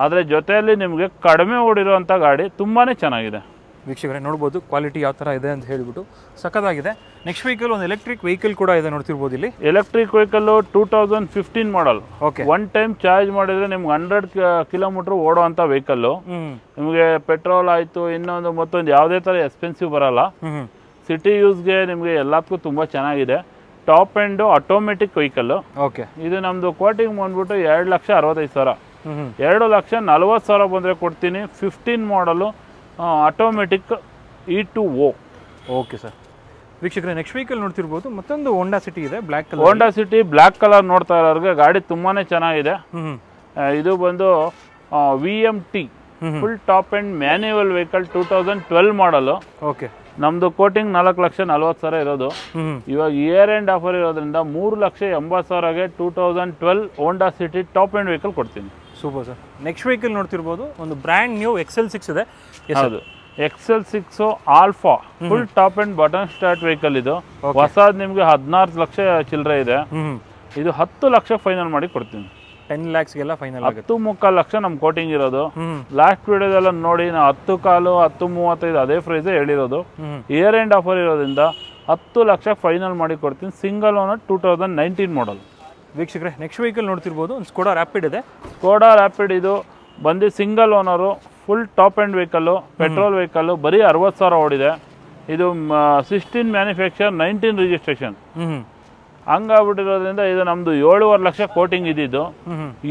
ಆದರೆ ಜೊತೆಯಲ್ಲಿ ನಿಮಗೆ ಕಡಿಮೆ ಓಡಿರೋಂಥ ಗಾಡಿ ತುಂಬಾ ಚೆನ್ನಾಗಿದೆ. ವೀಕ್ಷಕರೇ ನೋಡ್ಬೋದು ಕ್ವಾಲಿಟಿ ಯಾವ ಥರ ಇದೆ ಅಂತ ಹೇಳಿಬಿಟ್ಟು, ಸಖತ್ತಾಗಿದೆ. ನೆಕ್ಸ್ಟ್ ವೆಹಿಕಲ್ ಒಂದು ಎಲೆಕ್ಟ್ರಿಕ್ ವೆಹಿಕಲ್ ಕೂಡ ಇದೆ, ನೋಡ್ತಿರ್ಬೋದು ಇಲ್ಲಿ. ಎಲೆಕ್ಟ್ರಿಕ್ ವೆಹಿಕಲ್ಲು 2015 ಮಾಡಲ್. ಓಕೆ, 1 ಟೈಮ್ ಚಾರ್ಜ್ ಮಾಡಿದರೆ ನಿಮ್ಗೆ 100 ಕಿಲೋಮೀಟ್ರ್ ಓಡೋ ಅಂಥ ವೆಹಿಕಲ್ಲು. ನಿಮಗೆ ಪೆಟ್ರೋಲ್ ಆಯಿತು, ಇನ್ನೊಂದು ಮತ್ತೊಂದು ಯಾವುದೇ ಥರ ಎಕ್ಸ್ಪೆನ್ಸಿವ್ ಬರಲ್ಲ. ಸಿಟಿ ಯೂಸ್ಗೆ ನಿಮಗೆ ಎಲ್ಲದಕ್ಕೂ ತುಂಬ ಚೆನ್ನಾಗಿದೆ. Top end automatic vehicle. Okay, ಇದು ನಮ್ಮದು ಕೋಟಿಂಗ್ ಬಂದ್ಬಿಟ್ಟು 2,65,000. 2,40,000 ಬಂದರೆ ಕೊಡ್ತೀನಿ. 15 ಮಾಡಲು ಆಟೋಮೆಟಿಕ್ E2O. Okay sir. ವೀಕ್ಷಕರೇ ನೆಕ್ಸ್ಟ್ ವೆಹಿಕಲ್ ನೋಡ್ತಿರ್ಬೋದು, ಮತ್ತೊಂದು ಹೋಂಡಾ ಸಿಟಿ ಇದೆ, black colour. Honda City black colour ನೋಡ್ತಾ ಇರೋರಿಗೆ ಗಾಡಿ ತುಂಬಾ ಚೆನ್ನಾಗಿದೆ. ಇದು ಬಂದು VMT full top end manual vehicle 2012 ಮಾಡಲು. ಓಕೆ, ನಮ್ಮದು ಕೋಟಿಂಗ್ 4,40,000 ಇರೋದು. ಇವಾಗ ಇಯರ್ ಎಂಡ್ ಆಫರ್ ಇರೋದ್ರಿಂದ 3,80,000ಗೆ 2012 Honda City top end vehicle ಕೊಡ್ತೀನಿ. Super sir. ನೆಕ್ಸ್ಟ್ ವೆಹಿಕಲ್ ನೋಡ್ತಿರ್ಬೋದು, ಒಂದು ಬ್ರ್ಯಾಂಡ್ ನ್ಯೂ XL6 ಇದೆ. ಹೌದು, XL6 Alpha full top end button start vehicle. ಇದು ಹೊಸದು ನಿಮಗೆ 16 ಲಕ್ಷ ಚಿಲ್ಲರೆ ಇದೆ. ಇದು 10 ಲಕ್ಷ ಫೈನಲ್ ಮಾಡಿ ಕೊಡ್ತೀನಿ. 10 lakhsಗೆಲ್ಲ ಫೈನಲ್ ಆಗುತ್ತೆ. 10.25 ಲಕ್ಷ ನಮ್ಮ ಕೋಟಿಂಗ್ ಇರೋದು. ಲಾಸ್ಟ್ ವಿಡಿಯೋದೆಲ್ಲ ನೋಡಿ ನಾವು 10.25 10.35 ಅದೇ ಪ್ರೈಸ್ ಹೇಳಿರೋದು. ಇಯರ್ ಎಂಡ್ ಆಫರ್ ಇರೋದ್ರಿಂದ 10 ಲಕ್ಷ ಫೈನಲ್ ಮಾಡಿ ಕೊಡ್ತೀನಿ. ಸಿಂಗಲ್ ಓನರ್ 2019 ಮಾಡಲ್. ವೀಕ್ಷಕರೇ ನೆಕ್ಸ್ಟ್ ವೆಹಿಕಲ್ ನೋಡ್ತಿರ್ಬೋದು, ಒಂದು ಸ್ಕೋಡಾ ರ್ಯಾಪಿಡ್ ಇದೆ. ಸ್ಕೋಡಾ ರ್ಯಾಪಿಡ್ ಇದು ಬಂದು single owner, full top end vehicle, petrol vehicle, ಬರೀ 60,000 ಓಡಿದೆ. ಇದು 16 ಮ್ಯಾನುಫ್ಯಾಕ್ಚರ್ 19 ರಿಜಿಸ್ಟ್ರೇಷನ್. ಹಂಗಾಗ್ಬಿಟ್ಟಿರೋದ್ರಿಂದ ಇದು ನಮ್ಮದು 7.5 ಲಕ್ಷ ಕೋಟಿಂಗ್ ಇದ್ದಿದ್ದು.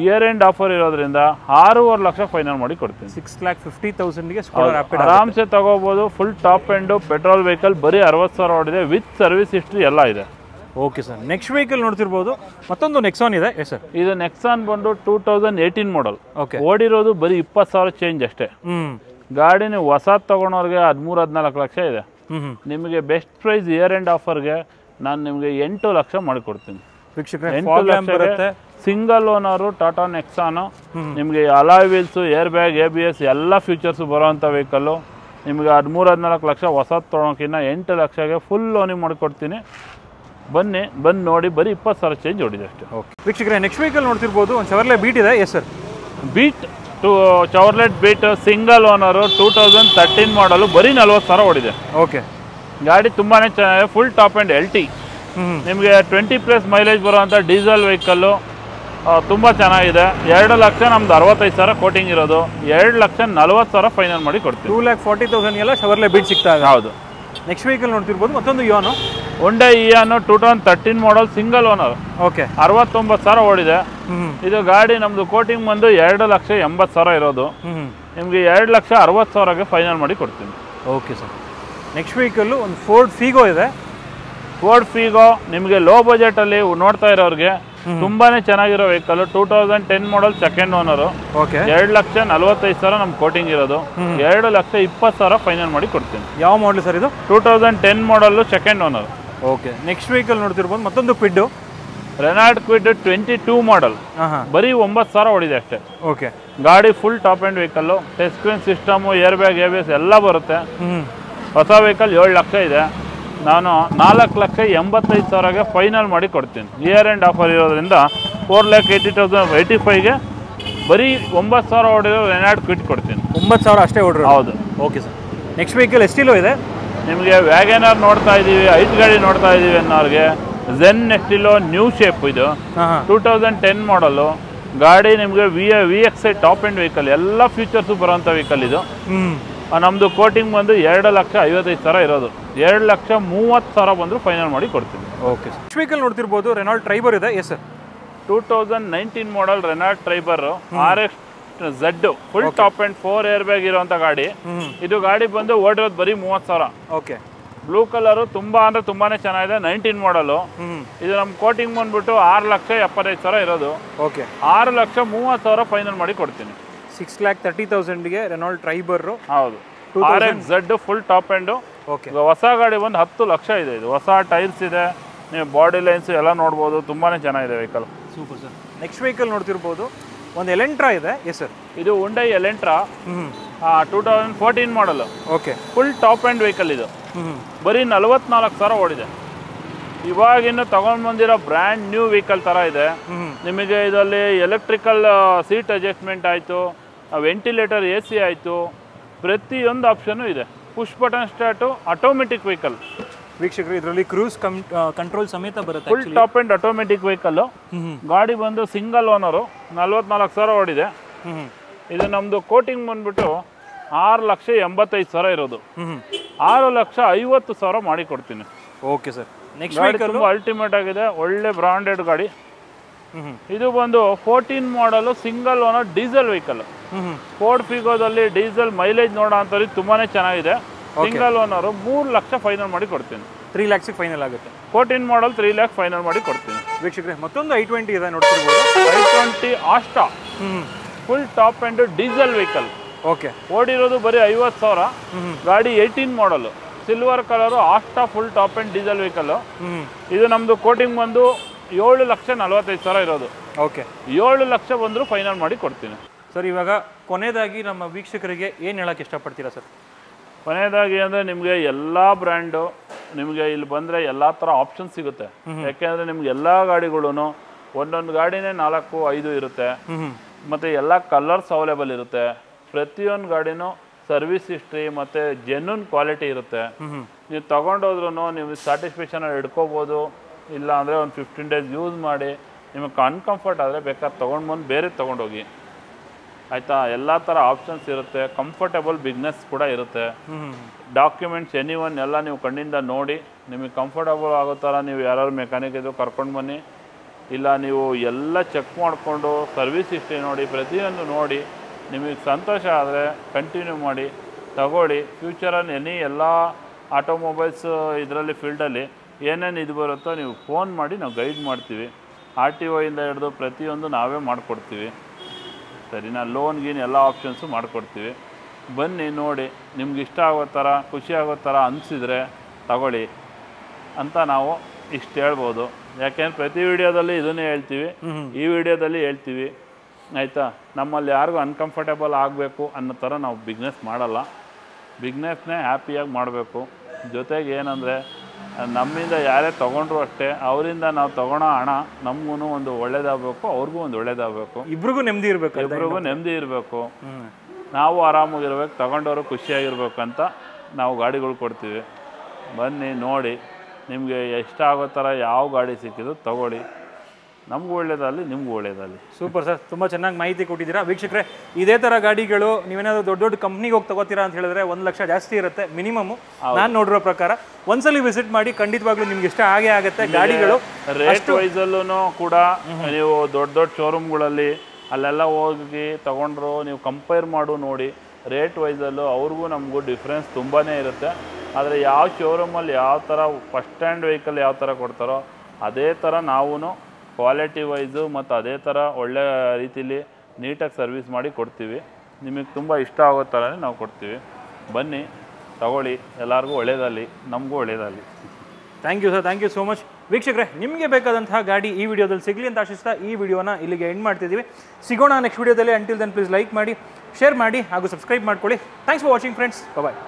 ಇಯರ್ ಎಂಡ್ ಆಫರ್ ಇರೋದ್ರಿಂದ 6.5 ಲಕ್ಷ ಫೈನಲ್ ಮಾಡಿ ಕೊಡ್ತೀನಿ. 6,50,000ಗೆ ಸ್ಕೋಡಾ ರ್ಯಾಪಿಡ್ ಆರಾಮ್ಸೆ ತಗೋಬೋದು. Full top end petrol vehicle, ಬರೀ 60,000 ಓಡಿದೆ, ವಿತ್ ಸರ್ವಿಸ್ ಹಿಸ್ಟ್ರಿ ಎಲ್ಲ ಇದೆ. Okay sir. ನೆಕ್ಸ್ಟ್ ವೆಹಿಕಲ್ ನೋಡ್ತಿರ್ಬೋದು, ಮತ್ತೊಂದು ನೆಕ್ಸಾನ್ ಇದೆ. ಎಸ್ ಸರ್, ಇದು ನೆಕ್ಸಾನ್ ಬಂದು 2018 ಮಾಡಲ್. ಓಕೆ, ಓಡಿರೋದು ಬರೀ 20,000 ಚೇಂಜ್ ಅಷ್ಟೇ. ಗಾಡಿ ನೀವು ಹೊಸದು ತಗೊಳೋರಿಗೆ 13-14 ಲಕ್ಷ ಇದೆ. ನಿಮಗೆ ಬೆಸ್ಟ್ ಪ್ರೈಸ್ ಇಯರ್ ಎಂಡ್ ಆಫರ್ಗೆ ನಾನು ನಿಮಗೆ 8 ಲಕ್ಷ ಮಾಡಿಕೊಡ್ತೀನಿ. 8 ಲಕ್ಷ ಸಿಂಗಲ್ ಓನರು ಟಾಟಾ ನೆಕ್ಸಾನು. ನಿಮಗೆ alloy wheels, air bag, ABS ಎಲ್ಲ ಫೀಚರ್ಸು ಬರೋವಂಥ ವೆಹಿಕಲ್ಲು. ನಿಮಗೆ 13-14 ಲಕ್ಷ ಹೊಸದು ತೊಗೊಳೋಕ್ಕಿಂತ 8 ಲಕ್ಷಗೆ ಫುಲ್ ಲೋನಿಂಗ್ ಮಾಡಿಕೊಡ್ತೀನಿ. ಬಂದು ನೋಡಿ, ಬರೀ 20,000 ಚೇಂಜ್ ಹೊಡಿದೆ ಅಷ್ಟೇ. ಓಕೆ ವೀಕ್ಷಕರೇ ನೆಕ್ಸ್ಟ್ ವೆಹಿಕಲ್ ನೋಡ್ತಿರ್ಬೋದು, ಒಂದು ಚಾರ್ಲೆ ಬೀಟ್ ಇದೆ. Yes sir, Beat Chevrolet Beat single owner 2013 model, ಬರೀ 40,000 ಓಡಿದೆ. ಓಕೆ, ಗಾಡಿ ತುಂಬಾ ಚೆನ್ನಾಗಿದೆ. Full top end LT. ನಿಮಗೆ 20+ ಮೈಲೇಜ್ ಬರುವಂಥ ಡೀಸೆಲ್ ವೆಹಿಕಲ್ಲು, ತುಂಬ ಚೆನ್ನಾಗಿದೆ. 2 ಲಕ್ಷ ನಮ್ದು 65,000 ಕೋಟಿಂಗ್ ಇರೋದು. 2,40,000 ಫೈನಲ್ ಮಾಡಿ ಕೊಡ್ತೀವಿ. 2,40,000 ಚಾರ್ಲೆ ಬೀಟ್ ಸಿಗ್ತಾ ಇದೆ. ಹೌದು. ನೆಕ್ಸ್ಟ್ ವೆಹಿಕಲ್ ನೋಡ್ತಿರ್ಬೋದು, ಮತ್ತೊಂದು ಇಯಾನು. ಹೊಂಡಾ ಇಯಾನು 2013 ಮಾಡಲ್ ಸಿಂಗಲ್ ಓನರ್. ಓಕೆ, 69,000 ಓಡಿದೆ. ಇದು ಗಾಡಿ ನಮ್ಮದು ಕೋಟಿಂಗ್ ಬಂದು 2,80,000 ಇರೋದು. ನಿಮಗೆ 2,60,000ಗೆ ಫೈನಲ್ ಮಾಡಿ ಕೊಡ್ತೀನಿ. Okay sir. ನೆಕ್ಸ್ಟ್ ವೆಹಿಕಲ್ಲು ಒಂದು ಫೋರ್ಡ್ ಫೀಗೋ ಇದೆ. ಫೋರ್ಡ್ ಫೀಗೋ ನಿಮಗೆ ಲೋ ಬಜೆಟಲ್ಲಿ ನೋಡ್ತಾ ಇರೋರಿಗೆ ತುಂಬಾ ಚೆನ್ನಾಗಿರೋ vehicle. 2010 model second owner. Okay, 2,45,000 ನಮ್ಮ ಕೋಟಿಂಗ್ ಇರೋದು. 2,20,000 ಫೈನಲ್ ಮಾಡಿ ಕೊಡ್ತೀನಿ. ಯಾವ ಮಾಡಲ್ ಸರ್ ಇದು? 2010 ಮಾಡಲ್ಲು second owner. Okay, next vehicle ನೋಡ್ತಿರ್ಬೋದು, ಮತ್ತೊಂದು ಕ್ವಿಡ್ಡು. ರೆನಾಲ್ಡ್ ಕ್ವಿಡ್ 22 ಮಾಡಲ್, ಬರೀ 9,000 ಹೊಡಿದೆ ಅಷ್ಟೇ. ಓಕೆ. ಗಾಡಿ full top and vehicle, touch screen system, air bag, ABS ಎಲ್ಲ ಬರುತ್ತೆ. ಹೊಸ ವೆಹಿಕಲ್ 7 ಲಕ್ಷ ಇದೆ. ನಾನು 4,85,000ಗೆ ಫೈನಲ್ ಮಾಡಿ ಕೊಡ್ತೀನಿ. ಇಯರ್ ಎಂಡ್ ಆಫರ್ ಇರೋದ್ರಿಂದ 4,80,085ಗೆ ಬರೀ 9,000 ಹೊಡೆದು ರೆನಾಲ್ಡ್ ಕ್ವಿಡ್ ಕೊಡ್ತೀನಿ. 9,000 ಅಷ್ಟೇ ಹೊಡ್ರಿ? ಹೌದು. Okay sir. ನೆಕ್ಸ್ಟ್ ವೆಹಿಕಲ್ ಎಷ್ಟಿಲೋ ಇದೆ ನಿಮಗೆ? ವ್ಯಾಗನರ್ ನೋಡ್ತಾ ಇದ್ದೀವಿ, 5 ಗಾಡಿ ನೋಡ್ತಾ ಇದ್ದೀವಿ ಅನ್ನೋರಿಗೆ ಝೆನ್ ಎಸ್ಟಿಲೋ ನ್ಯೂ ಶೇಪ್ ಇದು 2010 ಮಾಡಲು. ಗಾಡಿ ನಿಮಗೆ VXI ಟಾಪ್ ಆ್ಯಂಡ್ ವೆಹಿಕಲ್, ಎಲ್ಲ ಫೀಚರ್ಸು ಬರೋಂಥ ವೆಹಿಕಲ್ ಇದು. ನಮ್ಮದು ಕೋಟಿಂಗ್ ಬಂದು 2,55,000 ಇರೋದು. 2,30,000 ಬಂದರೂ ಫೈನಲ್ ಮಾಡಿ ಕೊಡ್ತೀನಿ. Okay sir. ನೆಕ್ಸ್ಟ್ ವೆಹಿಕಲ್ ನೋಡ್ತಿರ್ಬೋದು, ರೆನಾಲ್ಡ್ ಟ್ರೈಬರ್ ಇದೆ. Yes sir. 2019 model Renault Triber RX Z full top and 4 air bag ಇರೋಂಥ ಗಾಡಿ ಇದು. ಗಾಡಿ ಬಂದು ಓಡಿರೋದು ಬರೀ 30,000. ಓಕೆ. ಬ್ಲೂ ಕಲರು ತುಂಬಾ ಅಂದರೆ ತುಂಬಾನೇ ಚೆನ್ನಾಗಿದೆ. 19 ಮಾಡಲು ಇದು. ನಮ್ಮ ಕೋಟಿಂಗ್ ಬಂದ್ಬಿಟ್ಟು 6,75,000 ಇರೋದು. ಓಕೆ. 6,30,000 ಫೈನಲ್ ಮಾಡಿ ಕೊಡ್ತೀನಿ. 6,30,000ಗೆ ರೆನಾಲ್ಡ್ ಟ್ರೈಬರ್. ಹೌದು. RX Z full top and. Okay. ಹೊಸ ಗಾಡಿ ಬಂದು 10 ಲಕ್ಷ ಇದೆ. ಇದು ಹೊಸ ಟೈರ್ಸ್ ಇದೆ, ನೀವು ಬಾಡಿ ಲೈನ್ಸ್ ಎಲ್ಲ ನೋಡ್ಬೋದು. ತುಂಬಾನೇ ಚೆನ್ನಾಗಿದೆ vehicle. Super sir. Next vehicle ನೋಡ್ತಿರ್ಬೋದು, ಒಂದು ಎಲೆಂಟ್ರಾ ಇದೆ. Yes sir. ಇದು ಹುಂಡೈ ಎಲೆಂಟ್ರಾ 2014 ಮಾಡಲು. Okay. Full top and vehicle ಇದು. ಬರೀ 44,000 ಓಡಿದೆ. ಇವಾಗಿನ್ನು ತಗೊಂಡು ಬಂದಿರೋ ಬ್ರ್ಯಾಂಡ್ ನ್ಯೂ ವೆಹಿಕಲ್ ಥರ ಇದೆ. ನಿಮಗೆ ಇದರಲ್ಲಿ ಎಲೆಕ್ಟ್ರಿಕಲ್ ಸೀಟ್ ಅಡ್ಜಸ್ಟ್ಮೆಂಟ್ ಆಯಿತು, ವೆಂಟಿಲೇಟರ್ AC ಆಯಿತು, ಪ್ರತಿಯೊಂದು ಆಪ್ಷನ್ನು ಇದೆ. Push button start, automatic vehicle. ವೀಕ್ಷಕರು, ಇದರಲ್ಲಿ ಕ್ರೂಸ್ ಕಂಟ್ರೋಲ್ ಸಮೇತ ಬರುತ್ತೆ. Full top and automatic vehicle. ಗಾಡಿ ಬಂದು ಸಿಂಗಲ್ ಓನರು, 44,000 ಓಡಿದೆ. ಇದು ನಮ್ಮದು ಕೋಟಿಂಗ್ ಬಂದ್ಬಿಟ್ಟು 6,85,000 ಇರೋದು. 6,50,000 ಮಾಡಿ ಕೊಡ್ತೀನಿ. Okay sir. ನೆಕ್ಸ್ಟ್ ಗಾಡಿ ತುಂಬ ಅಲ್ಟಿಮೇಟ್ ಆಗಿದೆ, ಒಳ್ಳೆ ಬ್ರಾಂಡೆಡ್ ಗಾಡಿ. ಇದು ಬಂದು 14 model single owner diesel vehicle. Ford ಫಿಗೋದಲ್ಲಿ ಡೀಸೆಲ್ ಮೈಲೇಜ್ ನೋಡೋ ಅಂಥವ್ರಿಗೆ ತುಂಬಾನೇ ಚೆನ್ನಾಗಿದೆ. ಸಿಂಗಲ್ ಓನರು 3 ಲಕ್ಷ ಫೈನಲ್ ಮಾಡಿ ಕೊಡ್ತೀನಿ. 3 ಲ್ಯಾಕ್ಸಿಗೆ ಫೈನಲ್ ಆಗುತ್ತೆ. 14 ಮಾಡಲ್ 3 ಲ್ಯಾಕ್ ಫೈನಲ್ ಮಾಡಿ ಕೊಡ್ತೀನಿ. ವೀಕ್ಷಕರೇ, ಮತ್ತೊಂದು i20 ಇದೆ ನೋಡ್ತಿರ್ಬೋದು. i20 Asta full top end diesel vehicle. Okay. ಓಡಿರೋದು ಬರೀ 50,000. ಗಾಡಿ 18 model, silver colour, Asta full top end diesel vehicle. ಇದು ನಮ್ಮದು ಕೋಟಿಂಗ್ ಬಂದು 7,45,000 ಇರೋದು. ಓಕೆ. 7 ಲಕ್ಷ ಬಂದರೂ ಫೈನಲ್ ಮಾಡಿ ಕೊಡ್ತೀನಿ. ಸರ್, ಇವಾಗ ಕೊನೆಯದಾಗಿ ನಮ್ಮ ವೀಕ್ಷಕರಿಗೆ ಏನು ಹೇಳೋಕ್ಕೆ ಇಷ್ಟಪಡ್ತೀರಾ ಸರ್? ಕೊನೆಯದಾಗಿ ಅಂದರೆ ನಿಮಗೆ ಎಲ್ಲ ಬ್ರ್ಯಾಂಡು ನಿಮಗೆ ಇಲ್ಲಿ ಬಂದರೆ ಎಲ್ಲ ಥರ ಆಪ್ಷನ್ ಸಿಗುತ್ತೆ. ಯಾಕೆಂದರೆ ನಿಮ್ಗೆ ಎಲ್ಲ ಗಾಡಿಗಳೂ ಒಂದೊಂದು ಗಾಡಿನೇ 4-5 ಇರುತ್ತೆ. ಮತ್ತು ಎಲ್ಲ ಕಲರ್ಸ್ ಅವೈಲೇಬಲ್ ಇರುತ್ತೆ. ಪ್ರತಿಯೊಂದು ಗಾಡಿನೂ ಸರ್ವಿಸ್ ಹಿಸ್ಟ್ರಿ ಮತ್ತು ಜೆನ್ಯೂನ್ ಕ್ವಾಲಿಟಿ ಇರುತ್ತೆ. ನೀವು ತೊಗೊಂಡೋದ್ರೂ ನೀವು ಸ್ಯಾಟಿಸ್ಫ್ಯಾಕ್ಷನ್ ಹಿಡ್ಕೋಬೋದು. ಇಲ್ಲ ಅಂದರೆ ಒಂದು 15 ಡೇಸ್ ಯೂಸ್ ಮಾಡಿ ನಿಮಗೆ ಅನ್ಕಂಫರ್ಟ್ ಆದರೆ ಬೇಕಾದ್ರೆ ತೊಗೊಂಡು ಬಂದು ಬೇರೆ ತೊಗೊಂಡೋಗಿ, ಆಯಿತಾ. ಎಲ್ಲ ಥರ ಆಪ್ಷನ್ಸ್ ಇರುತ್ತೆ. ಕಂಫರ್ಟೇಬಲ್ ಬಿಸ್ನೆಸ್ ಕೂಡ ಇರುತ್ತೆ. ಡಾಕ್ಯುಮೆಂಟ್ಸ್ ಎಲ್ಲ ನೀವು ಕಣ್ಣಿಂದ ನೋಡಿ ನಿಮಗೆ ಕಂಫರ್ಟಬಲ್ ಆಗೋ ಥರ ನೀವು ಯಾರು ಮೆಕ್ಯಾನಿಕ್ ಇದು ಕರ್ಕೊಂಡು ಬನ್ನಿ. ಇಲ್ಲ ನೀವು ಎಲ್ಲ ಚೆಕ್ ಮಾಡಿಕೊಂಡು ಸರ್ವಿಸ್ ಹಿಸ್ಟ್ರಿ ನೋಡಿ, ಪ್ರತಿಯೊಂದು ನೋಡಿ ನಿಮಗೆ ಸಂತೋಷ ಆದರೆ ಕಂಟಿನ್ಯೂ ಮಾಡಿ ತಗೊಳ್ಳಿ. ಫ್ಯೂಚರಲ್ಲಿ ಎಲ್ಲ ಆಟೋಮೊಬೈಲ್ಸ್ ಇದರಲ್ಲಿ ಫೀಲ್ಡಲ್ಲಿ ಏನೇನು ಇದು ಬರುತ್ತೋ ನೀವು ಫೋನ್ ಮಾಡಿ ನಾವು ಗೈಡ್ ಮಾಡ್ತೀವಿ. RTO ಇಂದ ಹಿಡಿದು ಪ್ರತಿಯೊಂದು ನಾವೇ ಮಾಡಿಕೊಡ್ತೀವಿ. ಸರಿನಾ? ಲೋನ್ಗೀನ್ ಎಲ್ಲ ಆಪ್ಷನ್ಸು ಮಾಡಿಕೊಡ್ತೀವಿ. ಬನ್ನಿ ನೋಡಿ, ನಿಮ್ಗೆ ಇಷ್ಟ ಆಗೋ ಥರ, ಖುಷಿ ಆಗೋ ಥರ ಅನಿಸಿದರೆ ತಗೊಳ್ಳಿ ಅಂತ ನಾವು ಇಷ್ಟು ಹೇಳ್ಬೋದು. ಯಾಕೆಂದ್ರೆ ಪ್ರತಿ ವಿಡಿಯೋದಲ್ಲಿ ಇದನ್ನೇ ಹೇಳ್ತೀವಿ, ಈ ವಿಡಿಯೋದಲ್ಲಿ ಹೇಳ್ತೀವಿ, ಆಯಿತಾ. ನಮ್ಮಲ್ಲಿ ಯಾರಿಗೂ ಅನ್ಕಂಫರ್ಟೇಬಲ್ ಆಗಬೇಕು ಅನ್ನೋ ಥರ ನಾವು ಬಿಸ್ನೆಸ್ ಮಾಡಲ್ಲ. ಬಿಸ್ನೆಸ್ನೇ ಹ್ಯಾಪಿಯಾಗಿ ಮಾಡಬೇಕು. ಜೊತೆಗೆ ಏನಂದರೆ ನಮ್ಮಿಂದ ಯಾರೇ ತೊಗೊಂಡ್ರು ಅಷ್ಟೇ, ಅವರಿಂದ ನಾವು ತೊಗೊಳೋ ಹಣ ನಮಗೂ ಒಂದು ಒಳ್ಳೇದಾಗಬೇಕು, ಅವ್ರಿಗೂ ಒಂದು ಒಳ್ಳೇದಾಗಬೇಕು, ಇಬ್ರಿಗೂ ನೆಮ್ಮದಿ ಇರಬೇಕು. ಇಬ್ರಿಗೂ ನೆಮ್ಮದಿ ಇರಬೇಕು, ನಾವು ಆರಾಮಾಗಿರ್ಬೇಕು, ತೊಗೊಂಡವರು ಖುಷಿಯಾಗಿರ್ಬೇಕು ಅಂತ ನಾವು ಗಾಡಿಗಳು ಕೊಡ್ತೀವಿ. ಬನ್ನಿ ನೋಡಿ, ನಿಮಗೆ ಇಷ್ಟ ಆಗೋ ಥರ ಯಾವ ಗಾಡಿ ಸಿಕ್ಕಿದ್ರು ತಗೊಳ್ಳಿ. ನಮಗೂ ಒಳ್ಳೇದಾಗಲಿ, ನಿಮಗೂ ಒಳ್ಳೇದಾಗಲಿ. ಸೂಪರ್ ಸರ್, ತುಂಬ ಚೆನ್ನಾಗಿ ಮಾಹಿತಿ ಕೊಟ್ಟಿದ್ದೀರಾ. ವೀಕ್ಷಕರೇ, ಇದೇ ಥರ ಗಾಡಿಗಳು ನೀವೇನಾದರೂ ದೊಡ್ಡ ದೊಡ್ಡ ಕಂಪ್ನಿಗೆ ಹೋಗಿ ತಗೋತೀರಾ ಅಂತ ಹೇಳಿದ್ರೆ 1 ಲಕ್ಷ ಜಾಸ್ತಿ ಇರುತ್ತೆ ಮಿನಿಮಮ್. ನಾನು ನೋಡಿರೋ ಪ್ರಕಾರ ಒಂದ್ಸಲಿ ವಿಸಿಟ್ ಮಾಡಿ, ಖಂಡಿತವಾಗ್ಲೂ ನಿಮ್ಗೆ ಇಷ್ಟ ಆಗೇ ಆಗುತ್ತೆ. ಗಾಡಿಗಳು ರೇಟ್ ವೈಸಲ್ಲೂ ಕೂಡ ನೀವು ದೊಡ್ಡ ದೊಡ್ಡ ಶೋರೂಮ್ಗಳಲ್ಲಿ ಅಲ್ಲೆಲ್ಲ ಹೋಗಿ ತಗೊಂಡ್ರು ನೀವು ಕಂಪೇರ್ ಮಾಡು ನೋಡಿ. ರೇಟ್ ವೈಸಲ್ಲೂ ಅವ್ರಿಗೂ ನಮಗೂ ಡಿಫ್ರೆನ್ಸ್ ತುಂಬಾ ಇರುತ್ತೆ. ಆದರೆ ಯಾವ ಶೋರೂಮಲ್ಲಿ ಯಾವ ಥರ ಫಸ್ಟ್ ಹ್ಯಾಂಡ್ ವೆಹಿಕಲ್ ಯಾವ ಥರ ಕೊಡ್ತಾರೋ ಅದೇ ಥರ ನಾವು ಕ್ವಾಲಿಟಿ ವೈಸು ಮತ್ತು ಅದೇ ಥರ ಒಳ್ಳೆ ರೀತಿಲಿ ನೀಟಾಗಿ ಸರ್ವಿಸ್ ಮಾಡಿ ಕೊಡ್ತೀವಿ. ನಿಮಗೆ ತುಂಬ ಇಷ್ಟ ಆಗೋ ಥರನೇ ನಾವು ಕೊಡ್ತೀವಿ. ಬನ್ನಿ ತಗೊಳ್ಳಿ, ಎಲ್ಲರಿಗೂ ಒಳ್ಳೆಯದಾಗಲಿ, ನಮಗೂ ಒಳ್ಳೆಯದಾಗಲಿ. Thank you sir, thank you so much. ವೀಕ್ಷಕರೇ, ನಿಮಗೆ ಬೇಕಾದಂತಹ ಗಾಡಿ ಈ ವಿಡಿಯೋದಲ್ಲಿ ಸಿಗಲಿ ಅಂತ ಆಶಿಸ್ತಾ ಈ ವಿಡಿಯೋನ ಇಲ್ಲಿಗೆ ಎಂಡ್ ಮಾಡ್ತಿದ್ದೀವಿ. ಸಿಗೋಣ ನೆಕ್ಸ್ಟ್ ವಿಡಿಯೋದಲ್ಲಿ. ಅಂಟಿಲ್ ದೆನ್ ಪ್ಲೀಸ್ ಲೈಕ್ ಮಾಡಿ, ಶೇರ್ ಮಾಡಿ ಹಾಗೂ ಸಬ್ಸ್ಕ್ರೈಬ್ ಮಾಡ್ಕೊಳ್ಳಿ. Thanks for watching friends. Bye.